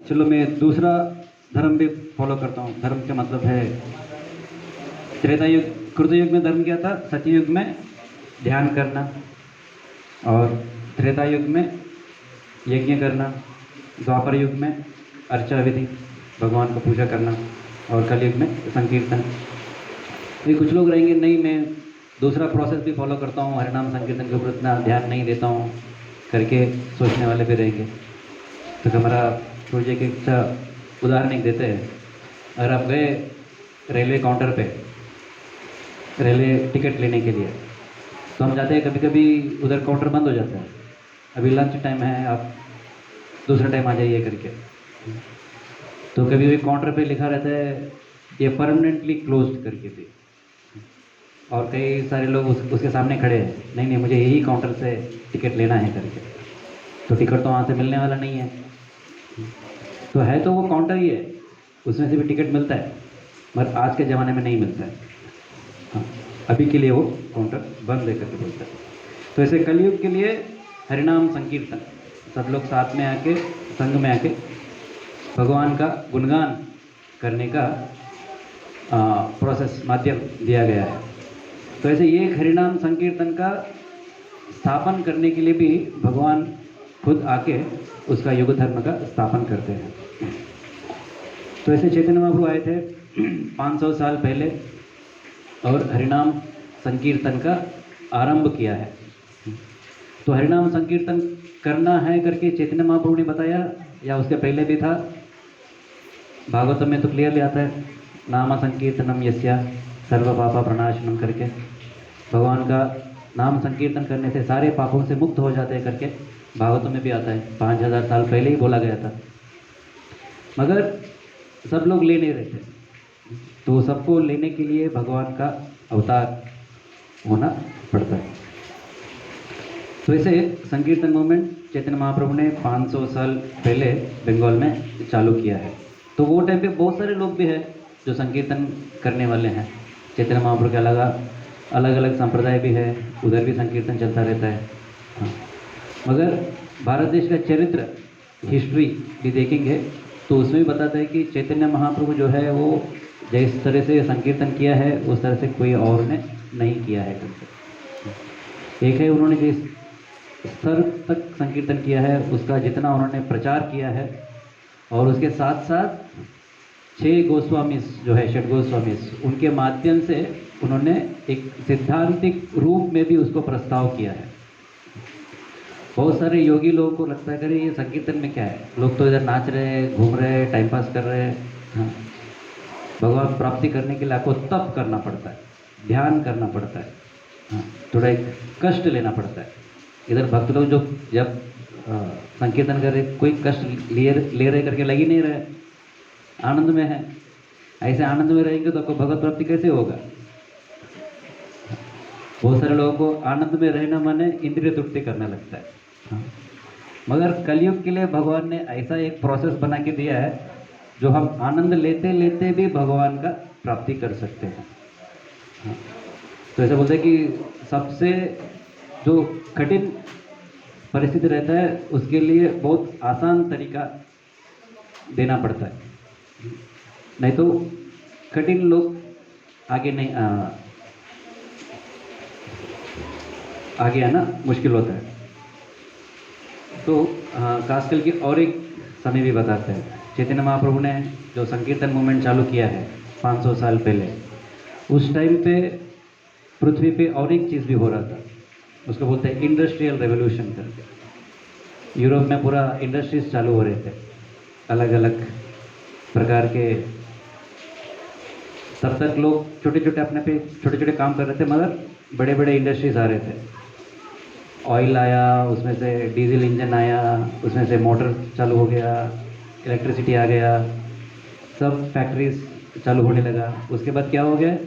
चलो मैं दूसरा धर्म भी फॉलो करता हूँ। धर्म का मतलब है त्रेता युग, कृतयुग में धर्म क्या था? सतयुग में ध्यान करना, और त्रेता युग में यज्ञ करना, द्वापर युग में अर्चा विधि, भगवान को पूजा करना, और कलयुग में संकीर्तन। ये कुछ लोग रहेंगे नहीं, मैं दूसरा प्रोसेस भी फॉलो करता हूँ, हरिनाम संकीर्तन के ऊपर इतना ध्यान नहीं देता हूँ करके सोचने वाले भी रहेंगे। तो हमारा गुरुजी की इच्छा उदाहरण एक देते हैं। अगर आप गए रेलवे काउंटर पे रेलवे टिकट लेने के लिए, तो हम जाते हैं, कभी कभी उधर काउंटर बंद हो जाता है, अभी लंच टाइम है, आप दूसरा टाइम आ जाइए करके। तो कभी भी काउंटर पे लिखा रहता है ये परमानेंटली क्लोज्ड करके भी, और कई सारे लोग उसके सामने खड़े हैं, नहीं नहीं मुझे यही काउंटर से टिकट लेना है करके। तो टिकट तो वहाँ से मिलने वाला नहीं है, तो है तो वो काउंटर ही है, उसमें से भी टिकट मिलता है, मगर आज के ज़माने में नहीं मिलता है। हाँ, अभी के लिए वो काउंटर बंद है करके बोलता है। तो ऐसे कलयुग के लिए हरिनाम संकीर्तन, सब लोग साथ में आके, संग में आके भगवान का गुणगान करने का प्रोसेस, माध्यम दिया गया है। तो ऐसे ये हरिनाम संकीर्तन का स्थापन करने के लिए भी भगवान खुद आके उसका युग धर्म का स्थापन करते हैं। तो ऐसे चैतन्य महाप्रभु आए थे 500 साल पहले, और हरिनाम संकीर्तन का आरंभ किया है। तो हरिनाम संकीर्तन करना है करके चैतन्य महाप्रभु ने बताया, या उसके पहले भी था? भागवतम में तो क्लियरली आता है, नाम संकीर्तनम यस्या सर्व पापा प्रणाशनम करके, भगवान का नाम संकीर्तन करने से सारे पापों से मुक्त हो जाते हैं करके भागवतों में भी आता है। 5000 साल पहले ही बोला गया था, मगर सब लोग ले नहीं रहे थे। तो सबको लेने के लिए भगवान का अवतार होना पड़ता है। तो ऐसे संकीर्तन मूवमेंट चैतन्य महाप्रभु ने 500 साल पहले बंगाल में चालू किया है। तो वो टाइम पे बहुत सारे लोग भी हैं जो संकीर्तन करने वाले हैं। चैतन्य महाप्रभु के अलग अलग संप्रदाय भी है, उधर भी संकीर्तन चलता रहता है। हाँ, मगर भारत देश का चरित्र, हिस्ट्री भी देखेंगे तो उसमें भी बताता है कि चैतन्य महाप्रभु जो है वो जिस तरह से संकीर्तन किया है उस तरह से कोई और ने नहीं किया है करके। एक है उन्होंने जिस स्तर तक संकीर्तन किया है उसका जितना उन्होंने प्रचार किया है, और उसके साथ साथ 6 गोस्वामीस जो है, षट गोस्वामीस, उनके माध्यम से उन्होंने एक सिद्धांतिक रूप में भी उसको प्रस्ताव किया है। बहुत सारे योगी लोगों को लगता है कि ये संकीर्तन में क्या है, लोग तो इधर नाच रहे हैं, घूम रहे हैं, टाइम पास कर रहे हैं। हाँ, भगवान प्राप्ति करने के लिए आपको तप करना पड़ता है, ध्यान करना पड़ता है। हाँ, थोड़ा एक कष्ट लेना पड़ता है। इधर भक्त लोग जो जब संकीर्तन कर रहे, कोई कष्ट ले रहे करके लग ही नहीं रहे, आनंद में है। ऐसे आनंद में रहेंगे तो आपको भगवत प्राप्ति कैसे होगा? बहुत सारे लोगों को आनंद में रहना माने इंद्रिय तृप्ति करने लगता है। हाँ, मगर कलयुग के लिए भगवान ने ऐसा एक प्रोसेस बना के दिया है जो हम आनंद लेते लेते भी भगवान का प्राप्ति कर सकते हैं। हाँ, तो ऐसा बोलते हैं कि सबसे जो कठिन परिस्थिति रहता है उसके लिए बहुत आसान तरीका देना पड़ता है, नहीं तो कठिन लोग आगे नहीं आगे आना मुश्किल होता है। तो खास करके और एक समय भी बताते हैं, चैतन्य महाप्रभु ने जो संकीर्तन मूवमेंट चालू किया है 500 साल पहले, उस टाइम पे पृथ्वी पे और एक चीज़ भी हो रहा था, उसको बोलते हैं इंडस्ट्रियल रेवोल्यूशन करके। यूरोप में पूरा इंडस्ट्रीज चालू हो रहे थे, अलग अलग प्रकार के। तब तक लोग छोटे छोटे अपने पे छोटे छोटे काम कर रहे थे, मगर बड़े बड़े इंडस्ट्रीज आ रहे थे। ऑयल आया, उसमें से डीजल इंजन आया, उसमें से मोटर चालू हो गया, इलेक्ट्रिसिटी आ गया, सब फैक्ट्रीज चालू होने लगा। उसके बाद क्या हो गया,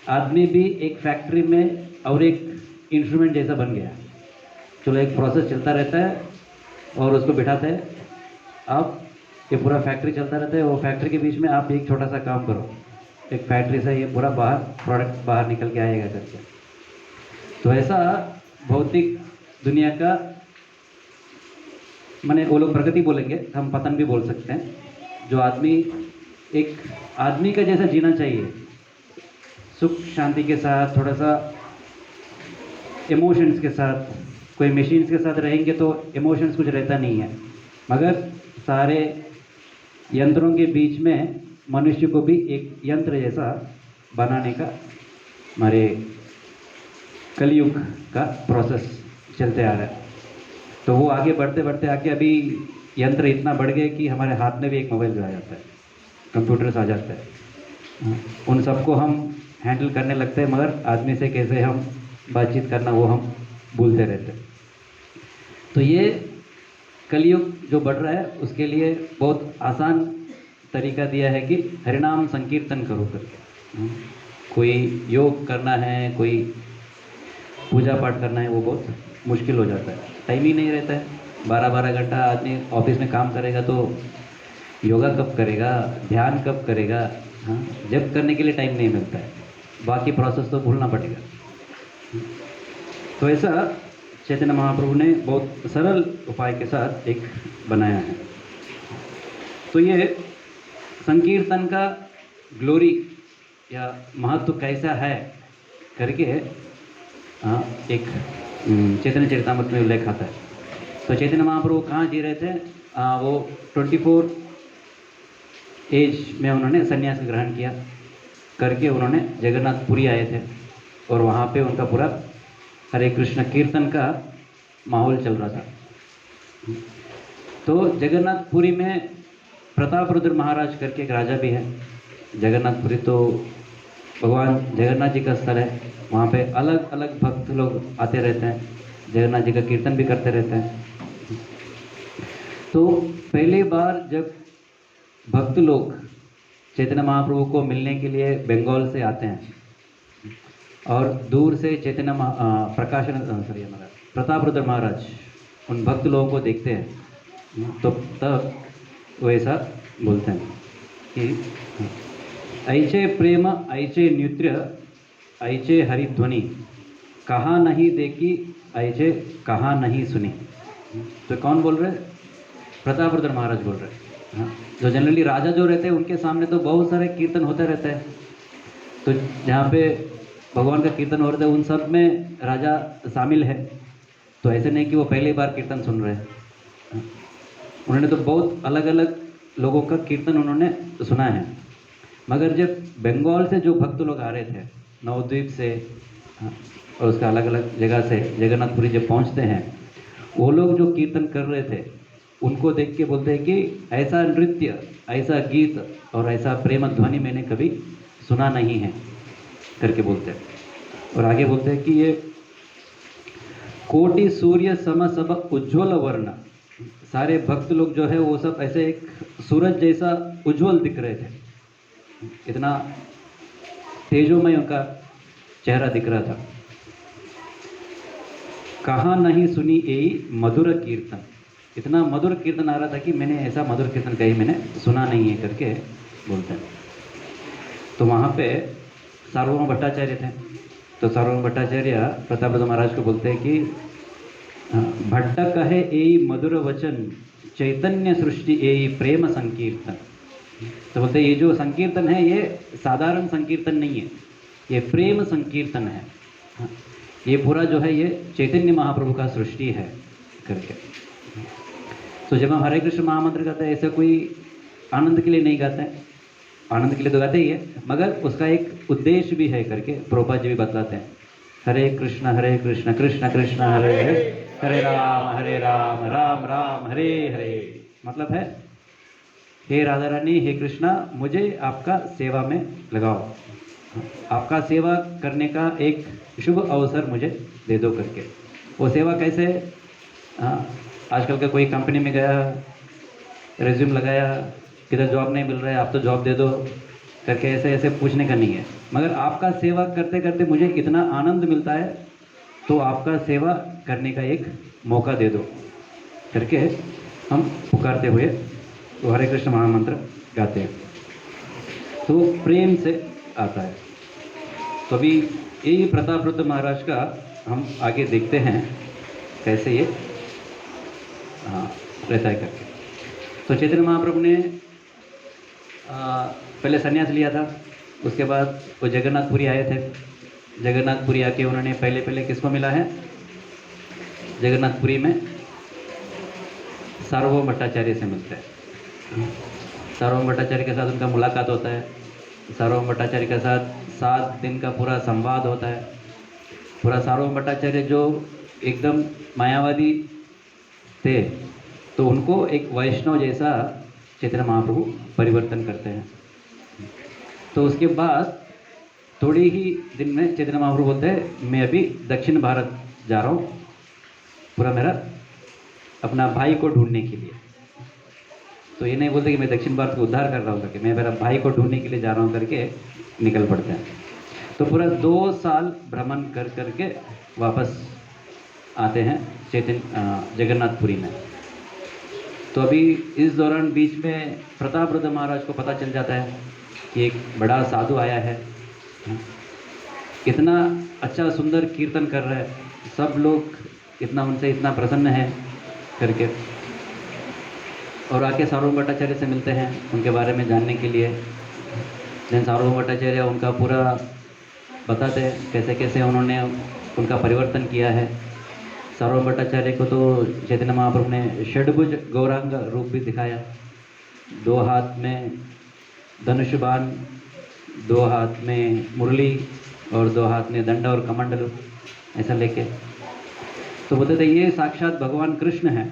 आदमी भी एक फैक्ट्री में और एक इंस्ट्रूमेंट जैसा बन गया। चलो एक प्रोसेस चलता रहता है और उसको बिठाते हैं, अब ये पूरा फैक्ट्री चलता रहता है, वो फैक्ट्री के बीच में आप एक छोटा सा काम करो, एक फैक्ट्री से ये पूरा बाहर प्रोडक्ट बाहर निकल के आएगा करके। तो ऐसा भौतिक दुनिया का माने वो लोग प्रगति बोलेंगे, हम पतन भी बोल सकते हैं। जो आदमी एक आदमी का जैसा जीना चाहिए, सुख शांति के साथ, थोड़ा सा इमोशंस के साथ। कोई मशीन्स के साथ रहेंगे तो इमोशंस कुछ रहता नहीं है, मगर सारे यंत्रों के बीच में मनुष्य को भी एक यंत्र जैसा बनाने का हमारे कलयुग का प्रोसेस चलते आ रहा है। तो वो आगे बढ़ते बढ़ते आके अभी यंत्र इतना बढ़ गए कि हमारे हाथ में भी एक मोबाइल आ जाता है, कंप्यूटर्स आ जाता है। उन सबको हम हैंडल करने लगते हैं, मगर आदमी से कैसे हम बातचीत करना वो हम भूलते रहते हैं। तो ये कलयुग जो बढ़ रहा है उसके लिए बहुत आसान तरीका दिया है कि हरिनाम संकीर्तन करो करके। कोई योग करना है, कोई पूजा पाठ करना है, वो बहुत मुश्किल हो जाता है, टाइम ही नहीं रहता है। 12-12 घंटा आदमी ऑफिस में काम करेगा तो योगा कब करेगा, ध्यान कब करेगा? हाँ, जब करने के लिए टाइम नहीं मिलता है, बाकी प्रोसेस तो भूलना पड़ेगा। तो ऐसा चैतन्य महाप्रभु ने बहुत सरल उपाय के साथ एक बनाया है। तो ये संकीर्तन का ग्लोरी या महत्व कैसा है करके एक चैतन्य चरितामृत में उल्लेख आता है। तो चैतन्य महाप्रभु कहाँ जी रहे थे? वो 24 एज में उन्होंने संन्यास ग्रहण किया करके उन्होंने जगन्नाथपुरी आए थे, और वहाँ पे उनका पूरा हरे कृष्ण कीर्तन का माहौल चल रहा था। तो जगन्नाथपुरी में प्रतापरुद्र महाराज करके एक राजा भी है। जगन्नाथपुरी तो भगवान जगन्नाथ जी का स्थल है, वहाँ पे अलग अलग भक्त लोग आते रहते हैं, जगन्नाथ जी का कीर्तन भी करते रहते हैं। तो पहली बार जब भक्त लोग चैतन्य महाप्रभु को मिलने के लिए बंगाल से आते हैं और दूर से चैतन्य प्रतापरुद्र महाराज उन भक्त लोगों को देखते हैं, तो तब वो ऐसा बोलते हैं कि ऐचे प्रेम ऐचे नृत्य ऐचे हरिध्वनि, कहाँ नहीं देखी ऐचे कहाँ नहीं सुनी। तो कौन बोल रहे? प्रतापरुद्र महाराज बोल रहे। हाँ, जो जनरली राजा जो रहते हैं उनके सामने तो बहुत सारे कीर्तन होते रहते हैं, तो जहाँ पे भगवान का कीर्तन हो रहा है उन सब में राजा शामिल है। तो ऐसे नहीं कि वो पहली बार कीर्तन सुन रहे हैं, उन्होंने तो बहुत अलग अलग लोगों का कीर्तन उन्होंने सुना है। मगर जब बंगाल से जो भक्त लोग आ रहे थे, नवद्वीप से और उसका अलग अलग जगह से जगन्नाथपुरी जब पहुंचते हैं, वो लोग जो कीर्तन कर रहे थे उनको देख के बोलते हैं कि ऐसा नृत्य, ऐसा गीत और ऐसा प्रेम ध्वनि मैंने कभी सुना नहीं है करके बोलते हैं। और आगे बोलते हैं कि ये कोटि सूर्य सम सब उज्ज्वल वर्ण, सारे भक्त लोग जो है वो सब ऐसे एक सूरज जैसा उज्ज्वल दिख रहे थे, इतना तेजोमय उनका चेहरा दिख रहा था। कहाँ नहीं सुनी यही मधुर कीर्तन, इतना मधुर कीर्तन आ रहा था कि मैंने ऐसा मधुर कीर्तन कहीं मैंने सुना नहीं है करके बोलते हैं। तो वहाँ पे सार्वभौम भट्टाचार्य थे, तो सार्वभौम भट्टाचार्य प्रतापरुद्र महाराज को बोलते हैं कि भट्ट कहे यही मधुर वचन, चैतन्य सृष्टि यही प्रेम संकीर्तन। तो बोलते हैं ये जो संकीर्तन है ये साधारण संकीर्तन नहीं है, ये प्रेम संकीर्तन है, ये पूरा जो है ये चैतन्य महाप्रभु का सृष्टि है करके। तो जब हम हरे कृष्ण महामंत्र गाते हैं, ऐसा कोई आनंद के लिए नहीं गाते हैं, आनंद के लिए तो गाते ही है, मगर उसका एक उद्देश्य भी है करके प्रभुपाद जी भी बतलाते हैं। हरे कृष्ण कृष्ण कृष्ण हरे हरे, हरे राम राम राम हरे हरे। मतलब है हे राधा रानी, हे कृष्णा, मुझे आपका सेवा में लगाओ, आपका सेवा करने का एक शुभ अवसर मुझे दे दो करके। वो सेवा कैसे? आजकल का कोई कंपनी में गया, रिज्यूम लगाया, किधर जॉब नहीं मिल रहा है, आप तो जॉब दे दो करके ऐसे ऐसे पूछने का नहीं है, मगर आपका सेवा करते करते मुझे इतना आनंद मिलता है, तो आपका सेवा करने का एक मौका दे दो करके हम पुकारते हुए तो हरे कृष्ण महामंत्र गाते हैं। तो प्रेम से आता है। तो अभी यही प्रतापरुद्र महाराज का हम आगे देखते हैं कैसे ये रहता है करके। तो चैतन्य महाप्रभु ने पहले संन्यास लिया था, उसके बाद वो जगन्नाथपुरी आए थे। जगन्नाथपुरी आके उन्होंने पहले पहले किसको मिला है, जगन्नाथपुरी में सार्वभौम भट्टाचार्य से मिलते हैं। सार्वभौम भट्टाचार्य के साथ उनका मुलाकात होता है। सार्वभौम भट्टाचार्य के साथ 7 दिन का पूरा संवाद होता है। पूरा सार्वभौम भट्टाचार्य जो एकदम मायावादी थे, तो उनको एक वैष्णव जैसा चैतन्य महाप्रभु परिवर्तन करते हैं। तो उसके बाद थोड़ी ही दिन में चैतन्य महाप्रभु बोलते हैं मैं अभी दक्षिण भारत जा रहा हूँ, पूरा मेरा अपना भाई को ढूंढने के लिए। तो ये नहीं बोलते कि मैं दक्षिण भारत को उद्धार कर रहा हूँ करके, मैं मेरा भाई को ढूंढने के लिए जा रहा हूँ करके निकल पड़ते हैं। तो पूरा 2 साल भ्रमण कर करके वापस आते हैं जगन्नाथपुरी में। तो अभी इस दौरान बीच में प्रतापरुद्र महाराज को पता चल जाता है कि एक बड़ा साधु आया है, इतना अच्छा सुंदर कीर्तन कर रहा है, सब लोग इतना उनसे इतना प्रसन्न है करके, और आके सार्वभौम भट्टाचार्य से मिलते हैं उनके बारे में जानने के लिए। देन सार्वभौम भट्टाचार्य उनका पूरा बताते हैं कैसे कैसे उन्होंने उनका परिवर्तन किया है। सार्वभौम भट्टाचार्य को तो चैतन्य महाप्रभु ने षड्भुज गौरांग रूप भी दिखाया, 2 हाथ में धनुष बाण, 2 हाथ में मुरली और 2 हाथ में दंड और कमंडल ऐसा लेके। तो बोलते थे ये साक्षात भगवान कृष्ण हैं,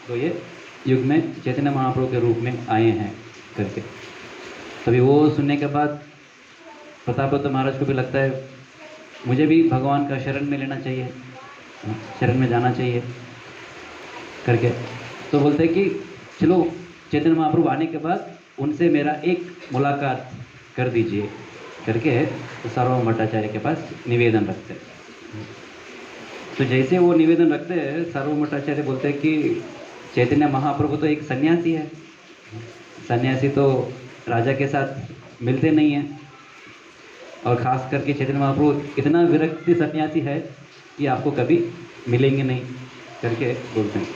तो ये युग में चैतन्य महाप्रभु के रूप में आए हैं करके। तभी वो सुनने के बाद प्रतापरुद्र महाराज को भी लगता है मुझे भी भगवान का शरण में लेना चाहिए, शरण में जाना चाहिए करके। तो बोलते हैं कि चलो चैतन्य महाप्रभु आने के बाद उनसे मेरा एक मुलाकात कर दीजिए करके तो सार्वभौम भट्टाचार्य के पास निवेदन रखते हैं। तो जैसे वो निवेदन रखते हैं, सार्वभौम भट्टाचार्य बोलते हैं कि चैतन्य महाप्रभु तो एक सन्यासी है, सन्यासी तो राजा के साथ मिलते नहीं हैं, और ख़ास करके चैतन्य महाप्रभु इतना विरक्ति सन्यासी है कि आपको कभी मिलेंगे नहीं करके बोलते हैं।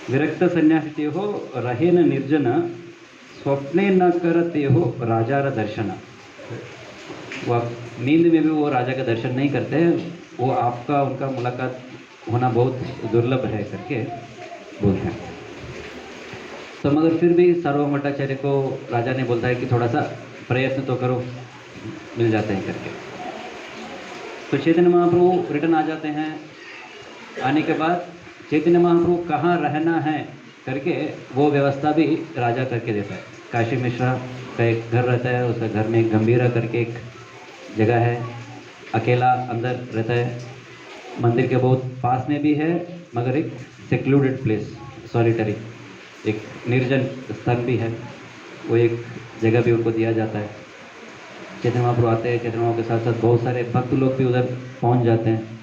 विरक्त सन्यासी हो रहे न निर्जन, स्वप्ने न करते हो राजार दर्शन। वो आप नींद में भी वो राजा का दर्शन नहीं करते हैं, वो आपका उनका मुलाकात होना बहुत दुर्लभ है करके बोलते हैं। तो मगर फिर भी सार्वभौम भट्टाचार्य को राजा ने बोलता है कि थोड़ा सा प्रयत्न तो करो, मिल जाते हैं करके। तो चैतन्य महाप्रभु रिटर्न आ जाते हैं। आने के बाद चैतन्य महाप्रभु कहाँ रहना है करके वो व्यवस्था भी राजा करके देता है। काशी मिश्रा का एक घर रहता है, उसका घर में एक गंभीरा करके एक जगह है, अकेला अंदर रहता है, मंदिर के बहुत पास में भी है, मगर एक सेक्लूडेड प्लेस, सॉलिटरी, एक निर्जन स्थल भी है, वो एक जगह भी उनको दिया जाता है। चैतन्य महाप्रभु आते हैं, चैतन्य महाप्रभु के साथ साथ बहुत सारे भक्त लोग भी उधर पहुंच जाते हैं।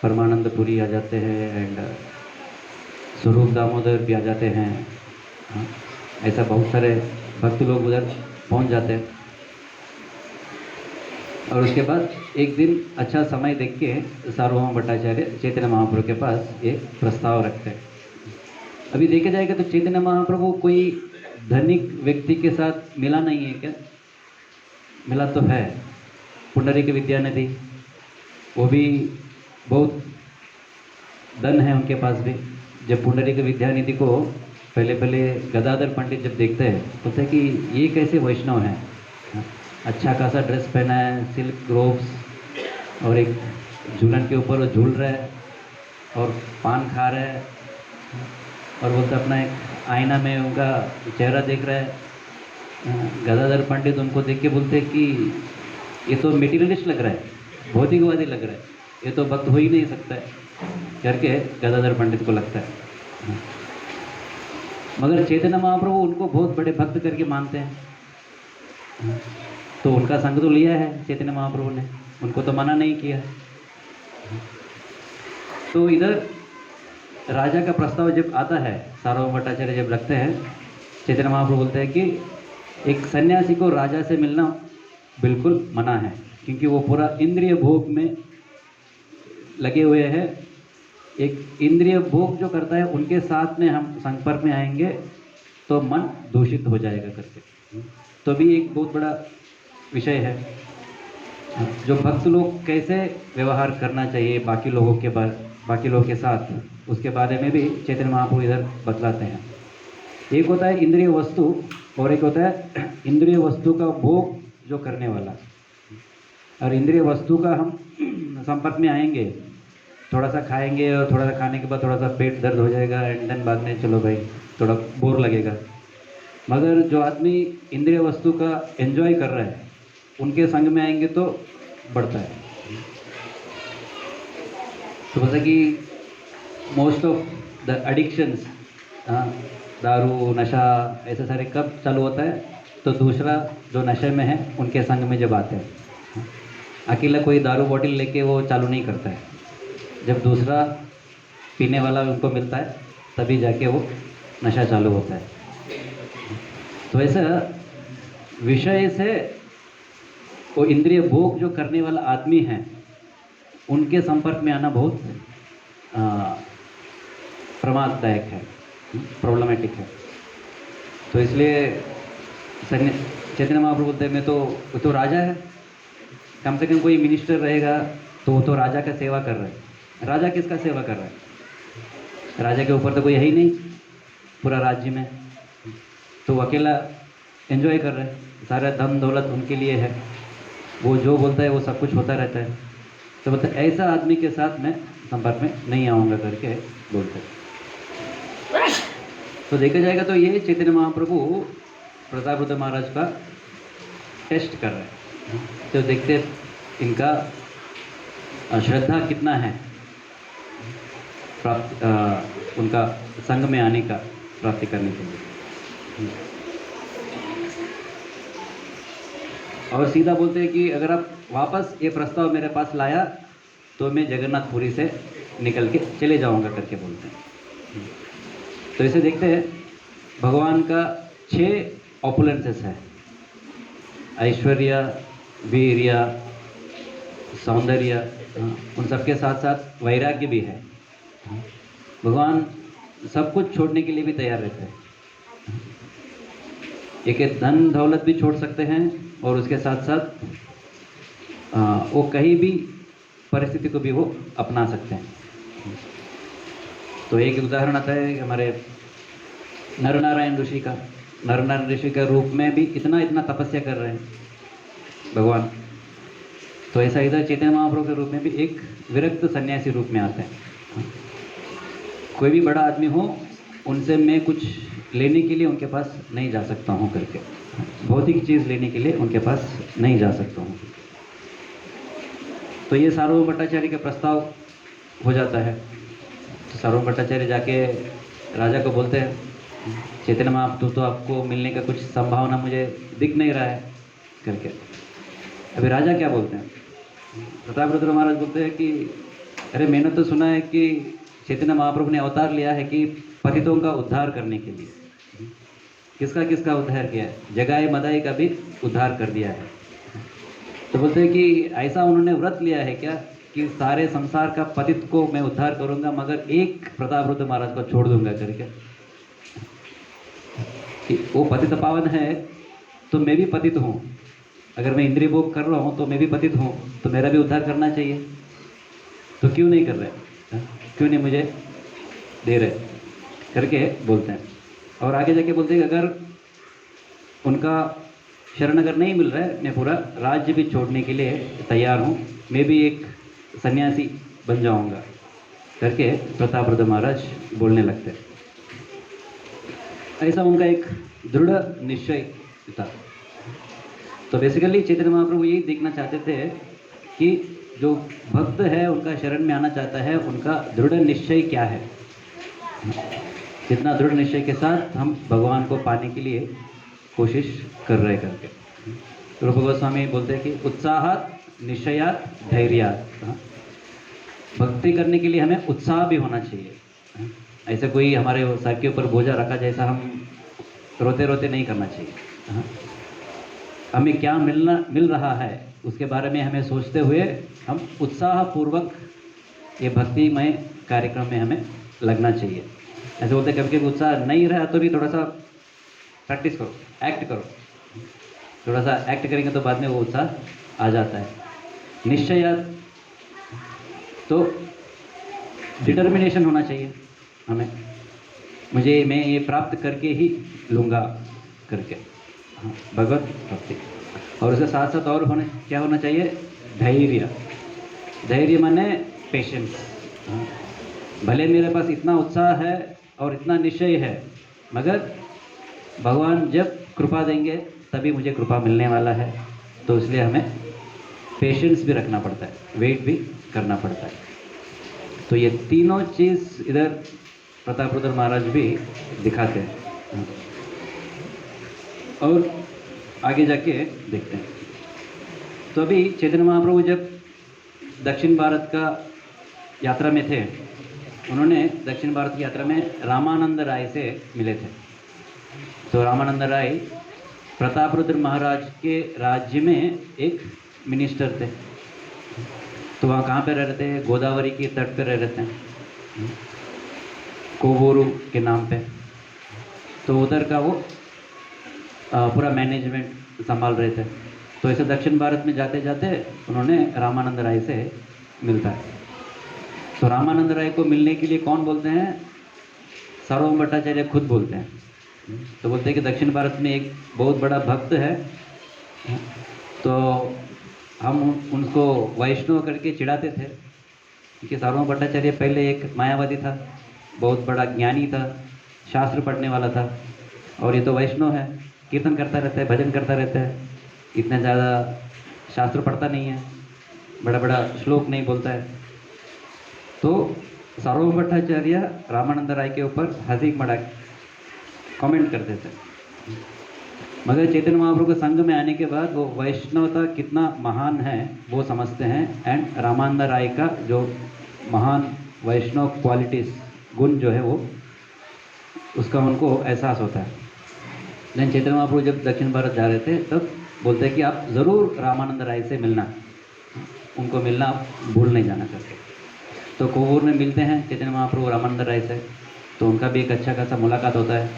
परमानंदपुरी आ जाते हैं एंड स्वरूप दामोदर भी आ जाते हैं। ऐसा बहुत सारे भक्त लोग उधर पहुंच जाते हैं। और उसके बाद एक दिन अच्छा समय देख के सार्वभौम भट्टाचार्य चैतन्य महाप्रभु के पास ये प्रस्ताव रखते हैं। अभी देखा जाएगा तो चैतन्य महाप्रभु कोई धनिक व्यक्ति के साथ मिला नहीं है क्या? मिला तो है, पुंडरीक विद्यानिधि, वो भी बहुत धन है उनके पास भी। जब पुंडरीक विद्यानिधि को पहले गदाधर पंडित जब देखते हैं तो बोलते हैं कि ये कैसे वैष्णव हैं, अच्छा खासा ड्रेस पहना है, सिल्क रोब्स, और एक झूलन के ऊपर वो झूल रहा है और पान खा रहा है, और बोलते अपना एक आईना में उनका चेहरा देख रहा है। गदाधर पंडित उनको देख के बोलते हैं कि ये तो मेटीरियलिस्ट लग रहा है, भौतिकवादी लग रहा है, ये तो भक्त हो ही नहीं सकता है करके गदाधर पंडित को लगता है। मगर चैतन्य महाप्रभु उनको बहुत बड़े भक्त करके मानते हैं, तो उनका संग तो लिया है चैतन्य महाप्रभु ने, उनको तो मना नहीं किया। तो इधर राजा का प्रस्ताव जब आता है, सार्वभौम भट्टाचार्य जब रखते हैं, चैतन्य महाप्रभु बोलते हैं कि एक सन्यासी को राजा से मिलना बिल्कुल मना है, क्योंकि वो पूरा इंद्रिय भोग में लगे हुए हैं, एक इंद्रिय भोग जो करता है उनके साथ में हम संपर्क में आएंगे तो मन दूषित हो जाएगा करके, तो भी एक बहुत बड़ा विषय है। जो भक्त लोग कैसे व्यवहार करना चाहिए बाकी लोगों के साथ, उसके बारे में भी चैतन्य महाप्रभु इधर बतलाते हैं। एक होता है इंद्रिय वस्तु और एक होता है इंद्रिय वस्तु का भोग जो करने वाला। और इंद्रिय वस्तु का हम संपर्क में आएंगे, थोड़ा सा खाएंगे और थोड़ा सा खाने के बाद थोड़ा सा पेट दर्द हो जाएगा एंड देन बाद में चलो भाई थोड़ा बोर लगेगा। मगर जो आदमी इंद्रिय वस्तु का एंजॉय कर रहा है उनके संग में आएंगे तो बढ़ता है। तो जैसे कि मोस्ट ऑफ द एडिक्शंस, दारू नशा ऐसे सारे कब चालू होता है, तो दूसरा जो नशे में है उनके संग में जब आते हैं। अकेला कोई दारू बॉटल लेके वो चालू नहीं करता है, जब दूसरा पीने वाला उनको मिलता है तभी जाके वो नशा चालू होता है। तो ऐसा विषय से वो इंद्रिय भोग जो करने वाला आदमी है उनके संपर्क में आना बहुत प्रमाददायक है, प्रॉब्लमेटिक है। तो इसलिए चैतन्य महाप्रभु बोलते हैं मैं तो वो तो राजा है, कम से कम कोई मिनिस्टर रहेगा तो वो तो राजा का सेवा कर रहा है। राजा किसका सेवा कर रहा है? राजा के ऊपर तो कोई है ही नहीं पूरा राज्य में, तो वो अकेला एंजॉय कर रहे हैं, सारा धन दौलत उनके लिए है, वो जो बोलता है वो सब कुछ होता रहता है। तो मतलब ऐसा आदमी के साथ मैं संपर्क में नहीं आऊँगा करके बोलते हैं। तो देखा जाएगा तो ये चैतन्य महाप्रभु प्रतापरुद्र महाराज का टेस्ट कर रहे हैं, तो देखते इनका श्रद्धा कितना है प्राप्त उनका संग में आने का प्राप्ति करने के लिए। और सीधा बोलते हैं कि अगर आप वापस ये प्रस्ताव मेरे पास लाया तो मैं जगन्नाथपुरी से निकल के चले जाऊंगा करके बोलते हैं। तो इसे देखते हैं भगवान का 6 ऑपुलेंसेस है, ऐश्वर्य, वीर्य, सौंदर्य, उन सबके साथ साथ वैराग्य भी है। भगवान सब कुछ छोड़ने के लिए भी तैयार रहते हैं। एक धन दौलत भी छोड़ सकते हैं और उसके साथ साथ वो कहीं भी परिस्थिति को भी वो अपना सकते हैं। तो एक उदाहरण आता है हमारे नरनारायण ऋषि का। नरनारायण ऋषि का रूप में भी इतना तपस्या कर रहे हैं भगवान। तो ऐसा इधर चैतन्य महाप्रभु के रूप में भी एक विरक्त सन्यासी रूप में आते हैं। कोई भी बड़ा आदमी हो उनसे मैं कुछ लेने के लिए उनके पास नहीं जा सकता हूँ करके, भौतिक चीज़ लेने के लिए उनके पास नहीं जा सकता हूँ। तो ये सार्वभौम भट्टाचार्य का प्रस्ताव हो जाता है। तो सार्वभौम भट्टाचार्य जाके राजा को बोलते हैं चैतन्य महाप्रभु तो आपको मिलने का कुछ संभावना मुझे दिख नहीं रहा है करके। अभी राजा क्या बोलते हैं? प्रतापरुद्र महाराज बोलते हैं कि अरे मैंने तो सुना है कि चैतन्य महाप्रभु ने अवतार लिया है कि पतितों का उद्धार करने के लिए। किसका किसका उद्धार किया है? जगाए मदाई का भी उद्धार कर दिया है। तो बोलते हैं कि ऐसा उन्होंने व्रत लिया है क्या कि सारे संसार का पतित को मैं उद्धार करूंगा मगर एक प्रतापरुद्र महाराज को छोड़ दूंगा करके। कि वो पतित पावन है तो मैं भी पतित हूँ, अगर मैं इंद्रिय भोग कर रहा हूँ तो मैं भी पतित हूँ, तो मेरा भी उद्धार करना चाहिए। तो क्यों नहीं कर रहे, क्यों नहीं मुझे दे रहे करके बोलते हैं। और आगे जाके बोलते हैं कि अगर उनका शरण अगर नहीं मिल रहा है मैं पूरा राज्य भी छोड़ने के लिए तैयार हूँ, मैं भी एक सन्यासी बन जाऊँगा करके प्रतापरुद्र महाराज बोलने लगते हैं। ऐसा उनका एक दृढ़ निश्चय था। तो बेसिकली चैतन्य महाप्रभु यही देखना चाहते थे कि जो भक्त है उनका शरण में आना चाहता है उनका दृढ़ निश्चय क्या है, कितना दृढ़ निश्चय के साथ हम भगवान को पाने के लिए कोशिश कर रहे करके। रूप गोस्वामी बोलते हैं कि उत्साहात निश्चयात धैर्यात। भक्ति करने के लिए हमें उत्साह भी होना चाहिए। ऐसे कोई हमारे सर के ऊपर बोझा रखा जैसा हम रोते रोते नहीं करना चाहिए। हमें क्या मिल रहा है उसके बारे में हमें सोचते हुए हम उत्साहपूर्वक ये भक्ति में कार्यक्रम में हमें लगना चाहिए। ऐसे बोलते कभी कभी उत्साह नहीं रहा तो भी थोड़ा सा प्रैक्टिस करो, एक्ट करो, थोड़ा सा एक्ट करेंगे तो बाद में वो उत्साह आ जाता है। निश्चय तो डिटर्मिनेशन होना चाहिए हमें, मुझे मैं ये प्राप्त करके ही लूँगा करके, हाँ, भगवत भक्ति। और उसके साथ साथ और क्या होना चाहिए, धैर्य। धैर्य माने पेशेंस। हाँ, भले मेरे पास इतना उत्साह है और इतना निश्चय है, मगर भगवान जब कृपा देंगे तभी मुझे कृपा मिलने वाला है, तो इसलिए हमें पेशेंस भी रखना पड़ता है, वेट भी करना पड़ता है। तो ये तीनों चीज़ इधर प्रतापरुद्र महाराज भी दिखाते हैं। और आगे जाके देखते हैं। तो अभी चैतन्य महाप्रभु जब दक्षिण भारत का यात्रा में थे, उन्होंने दक्षिण भारत की यात्रा में रामानंद राय से मिले थे। तो रामानंद राय प्रतापरुद्र महाराज के राज्य में एक मिनिस्टर थे। तो वहाँ कहाँ पे रह रहे थे, गोदावरी के तट पे रह रहे थे, कोवूरू के नाम पे। तो उधर का वो पूरा मैनेजमेंट संभाल रहे थे। तो ऐसे दक्षिण भारत में जाते जाते उन्होंने रामानंद राय से मिलता है। तो रामानंद राय को मिलने के लिए कौन बोलते हैं, सार्वभौम भट्टाचार्य खुद बोलते हैं। तो बोलते हैं कि दक्षिण भारत में एक बहुत बड़ा भक्त है, तो हम उनको वैष्णव करके चिढ़ाते थे, क्योंकि सार्वभौम भट्टाचार्य पहले एक मायावादी था, बहुत बड़ा ज्ञानी था, शास्त्र पढ़ने वाला था, और ये तो वैष्णव है, कीर्तन करता रहता है, भजन करता रहता है, इतना ज़्यादा शास्त्र पढ़ता नहीं है, बड़ा बड़ा श्लोक नहीं बोलता है। तो सार्वभौम भट्टाचार्य रामानंद राय के ऊपर हंसी मजाक कमेंट करते थे। मगर चैतन्य महाप्रभु के संग में आने के बाद वो वैष्णवता कितना महान है वो समझते हैं, एंड रामानंद राय का जो महान वैष्णव क्वालिटीज़, गुण जो है वो उसका उनको एहसास होता है। लेकिन चैतन्य महाप्रभु जब दक्षिण भारत जा रहे थे तब बोलते हैं कि आप ज़रूर रामानंद राय से मिलना, उनको मिलना आप भूल नहीं जाना करके। तो कोवूर में मिलते हैं चैतन्य महाप्रभु रामानंद राय से, तो उनका भी एक अच्छा खासा मुलाकात होता है,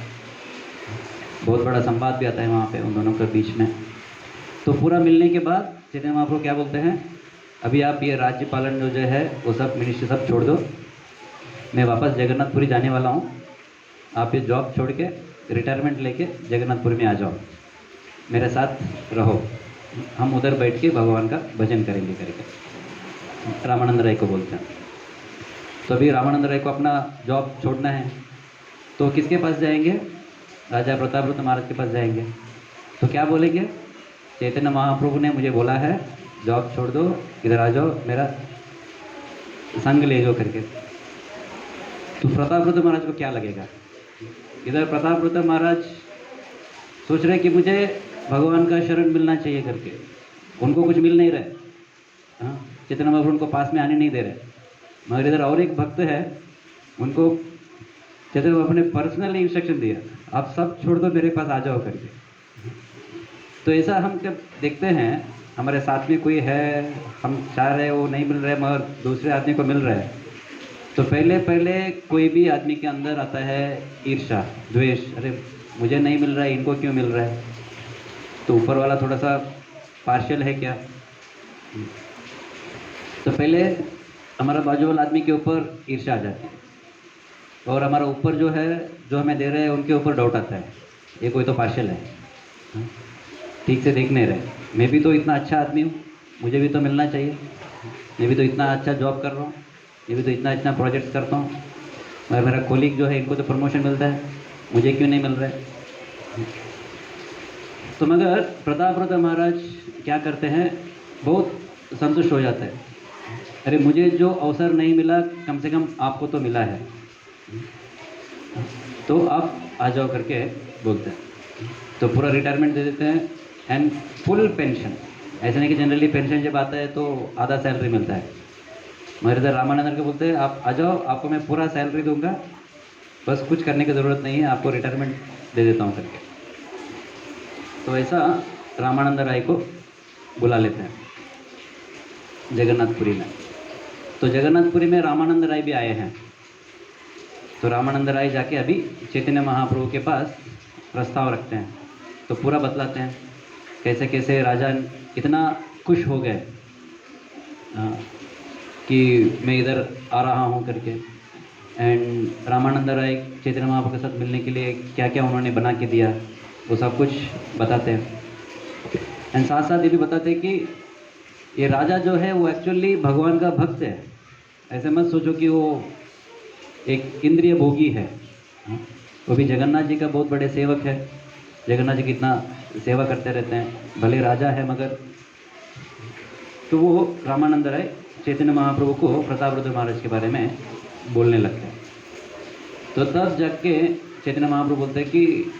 बहुत बड़ा संवाद भी आता है वहाँ पे उन दोनों के बीच में। तो पूरा मिलने के बाद चैतन्य महाप्रभु क्या बोलते हैं, अभी आप ये राज्य पालन जो है वो सब मिनिस्ट्री सब छोड़ दो, मैं वापस जगन्नाथपुरी जाने वाला हूँ, आप ये जॉब छोड़ के रिटायरमेंट लेके जगन्नाथपुरी में आ जाओ, मेरे साथ रहो, हम उधर बैठ के भगवान का भजन करेंगे करके रामानंद राय को बोलते हैं। तो अभी रामानंद राय को अपना जॉब छोड़ना है, तो किसके पास जाएंगे, राजा प्रतापरुद्र महाराज के पास जाएंगे। तो क्या बोलेंगे, चैतन्य महाप्रभु ने मुझे बोला है जॉब छोड़ दो, इधर आ जाओ, मेरा संग ले जाओ करके। तो प्रतापरुद्र महाराज को क्या लगेगा, इधर प्रतापरुद्र महाराज सोच रहे कि मुझे भगवान का शरण मिलना चाहिए करके, उनको कुछ मिल नहीं रहे, हाँ, चैतन्य महाप्रभु उनको पास में आने नहीं दे रहे, मगर इधर और एक भक्त है, उनको चैतन्य महाप्रभु ने पर्सनली इंस्ट्रक्शन दिया, आप सब छोड़ दो, मेरे पास आ जाओ करके। तो ऐसा हम जब देखते हैं हमारे साथ में कोई है, हम चाह रहे वो नहीं मिल रहे मगर दूसरे आदमी को मिल रहा है, तो पहले पहले कोई भी आदमी के अंदर आता है ईर्ष्या, द्वेष, अरे मुझे नहीं मिल रहा है, इनको क्यों मिल रहा है, तो ऊपर वाला थोड़ा सा पार्शियल है क्या। तो पहले हमारा बाजू वाला आदमी के ऊपर ईर्ष्या आ जाती है, और हमारा ऊपर जो है, जो हमें दे रहे हैं उनके ऊपर डाउट आता है, ये कोई तो पार्शियल है, ठीक से देख नहीं रहे, मैं भी तो इतना अच्छा आदमी हूँ, मुझे भी तो मिलना चाहिए, मैं भी तो इतना अच्छा जॉब कर रहा हूँ, मैं भी तो इतना इतना प्रोजेक्ट्स करता हूँ, मगर मेरा कोलीग जो है इनको तो प्रमोशन मिलता है, मुझे क्यों नहीं मिल रहा है। तो मगर प्रतापरुद्र महाराज क्या करते हैं, बहुत संतुष्ट हो जाते हैं, अरे मुझे जो अवसर नहीं मिला कम से कम आपको तो मिला है, तो आप आ जाओ करके बोलते हैं। तो पूरा रिटायरमेंट दे देते हैं एंड फुल पेंशन। ऐसा नहीं कि जनरली पेंशन जब आता है तो आधा सैलरी मिलता है, मगर इधर रामानंद के बोलते हैं आप आ जाओ, आपको मैं पूरा सैलरी दूंगा, बस कुछ करने की ज़रूरत नहीं है, आपको रिटायरमेंट दे देता हूँ करके। तो ऐसा रामानंद राय को बुला लेते हैं जगन्नाथपुरी में। तो जगन्नाथपुरी में रामानंद राय भी आए हैं। तो रामानंद राय जाके अभी चैतन्य महाप्रभु के पास प्रस्ताव रखते हैं, तो पूरा बतलाते हैं कैसे कैसे राजा इतना खुश हो गए कि मैं इधर आ रहा हूँ करके। एंड रामानंद राय चैतन्य महाप्रभु के साथ मिलने के लिए क्या क्या उन्होंने बना के दिया, वो सब कुछ बताते हैं। एंड साथ साथ ये भी बताते हैं कि ये राजा जो है वो एक्चुअली भगवान का भक्त है। ऐसे मत सोचो कि वो एक इंद्रिय भोगी है, वो भी जगन्नाथ जी का बहुत बड़े सेवक है। जगन्नाथ जी की इतना सेवा करते रहते हैं, भले राजा है मगर। तो वो रामानंद राय चैतन्य महाप्रभु को प्रतापरुद्र महाराज के बारे में बोलने लगते हैं। तो तब जाके चैतन्य महाप्रभु बोलते हैं कि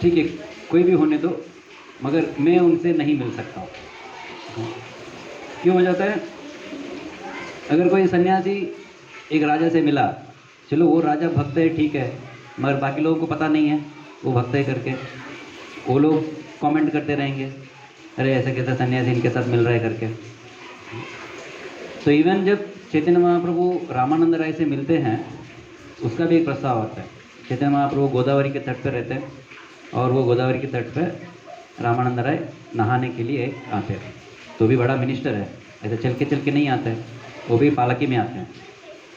ठीक है, कोई भी होने दो, मगर मैं उनसे नहीं मिल सकता हूँ। क्यों हो जाता है? अगर कोई सन्यासी एक राजा से मिला, चलो वो राजा भक्त है ठीक है, मगर बाकी लोगों को पता नहीं है वो भक्त है करके, वो लोग कमेंट करते रहेंगे, अरे ऐसे कैसे सन्यासी इनके साथ मिल रहा है करके। तो इवन जब चैतन्य महाप्रभु रामानंद राय से मिलते हैं, उसका भी एक प्रस्ताव आता है। चैतन्य महाप्रभु गोदावरी के तट पर रहते हैं और वो गोदावरी के तट पर रामानंद राय नहाने के लिए आते हैं। तो भी बड़ा मिनिस्टर है, ऐसे चल के नहीं आते हैं, वो भी पालकी में आते हैं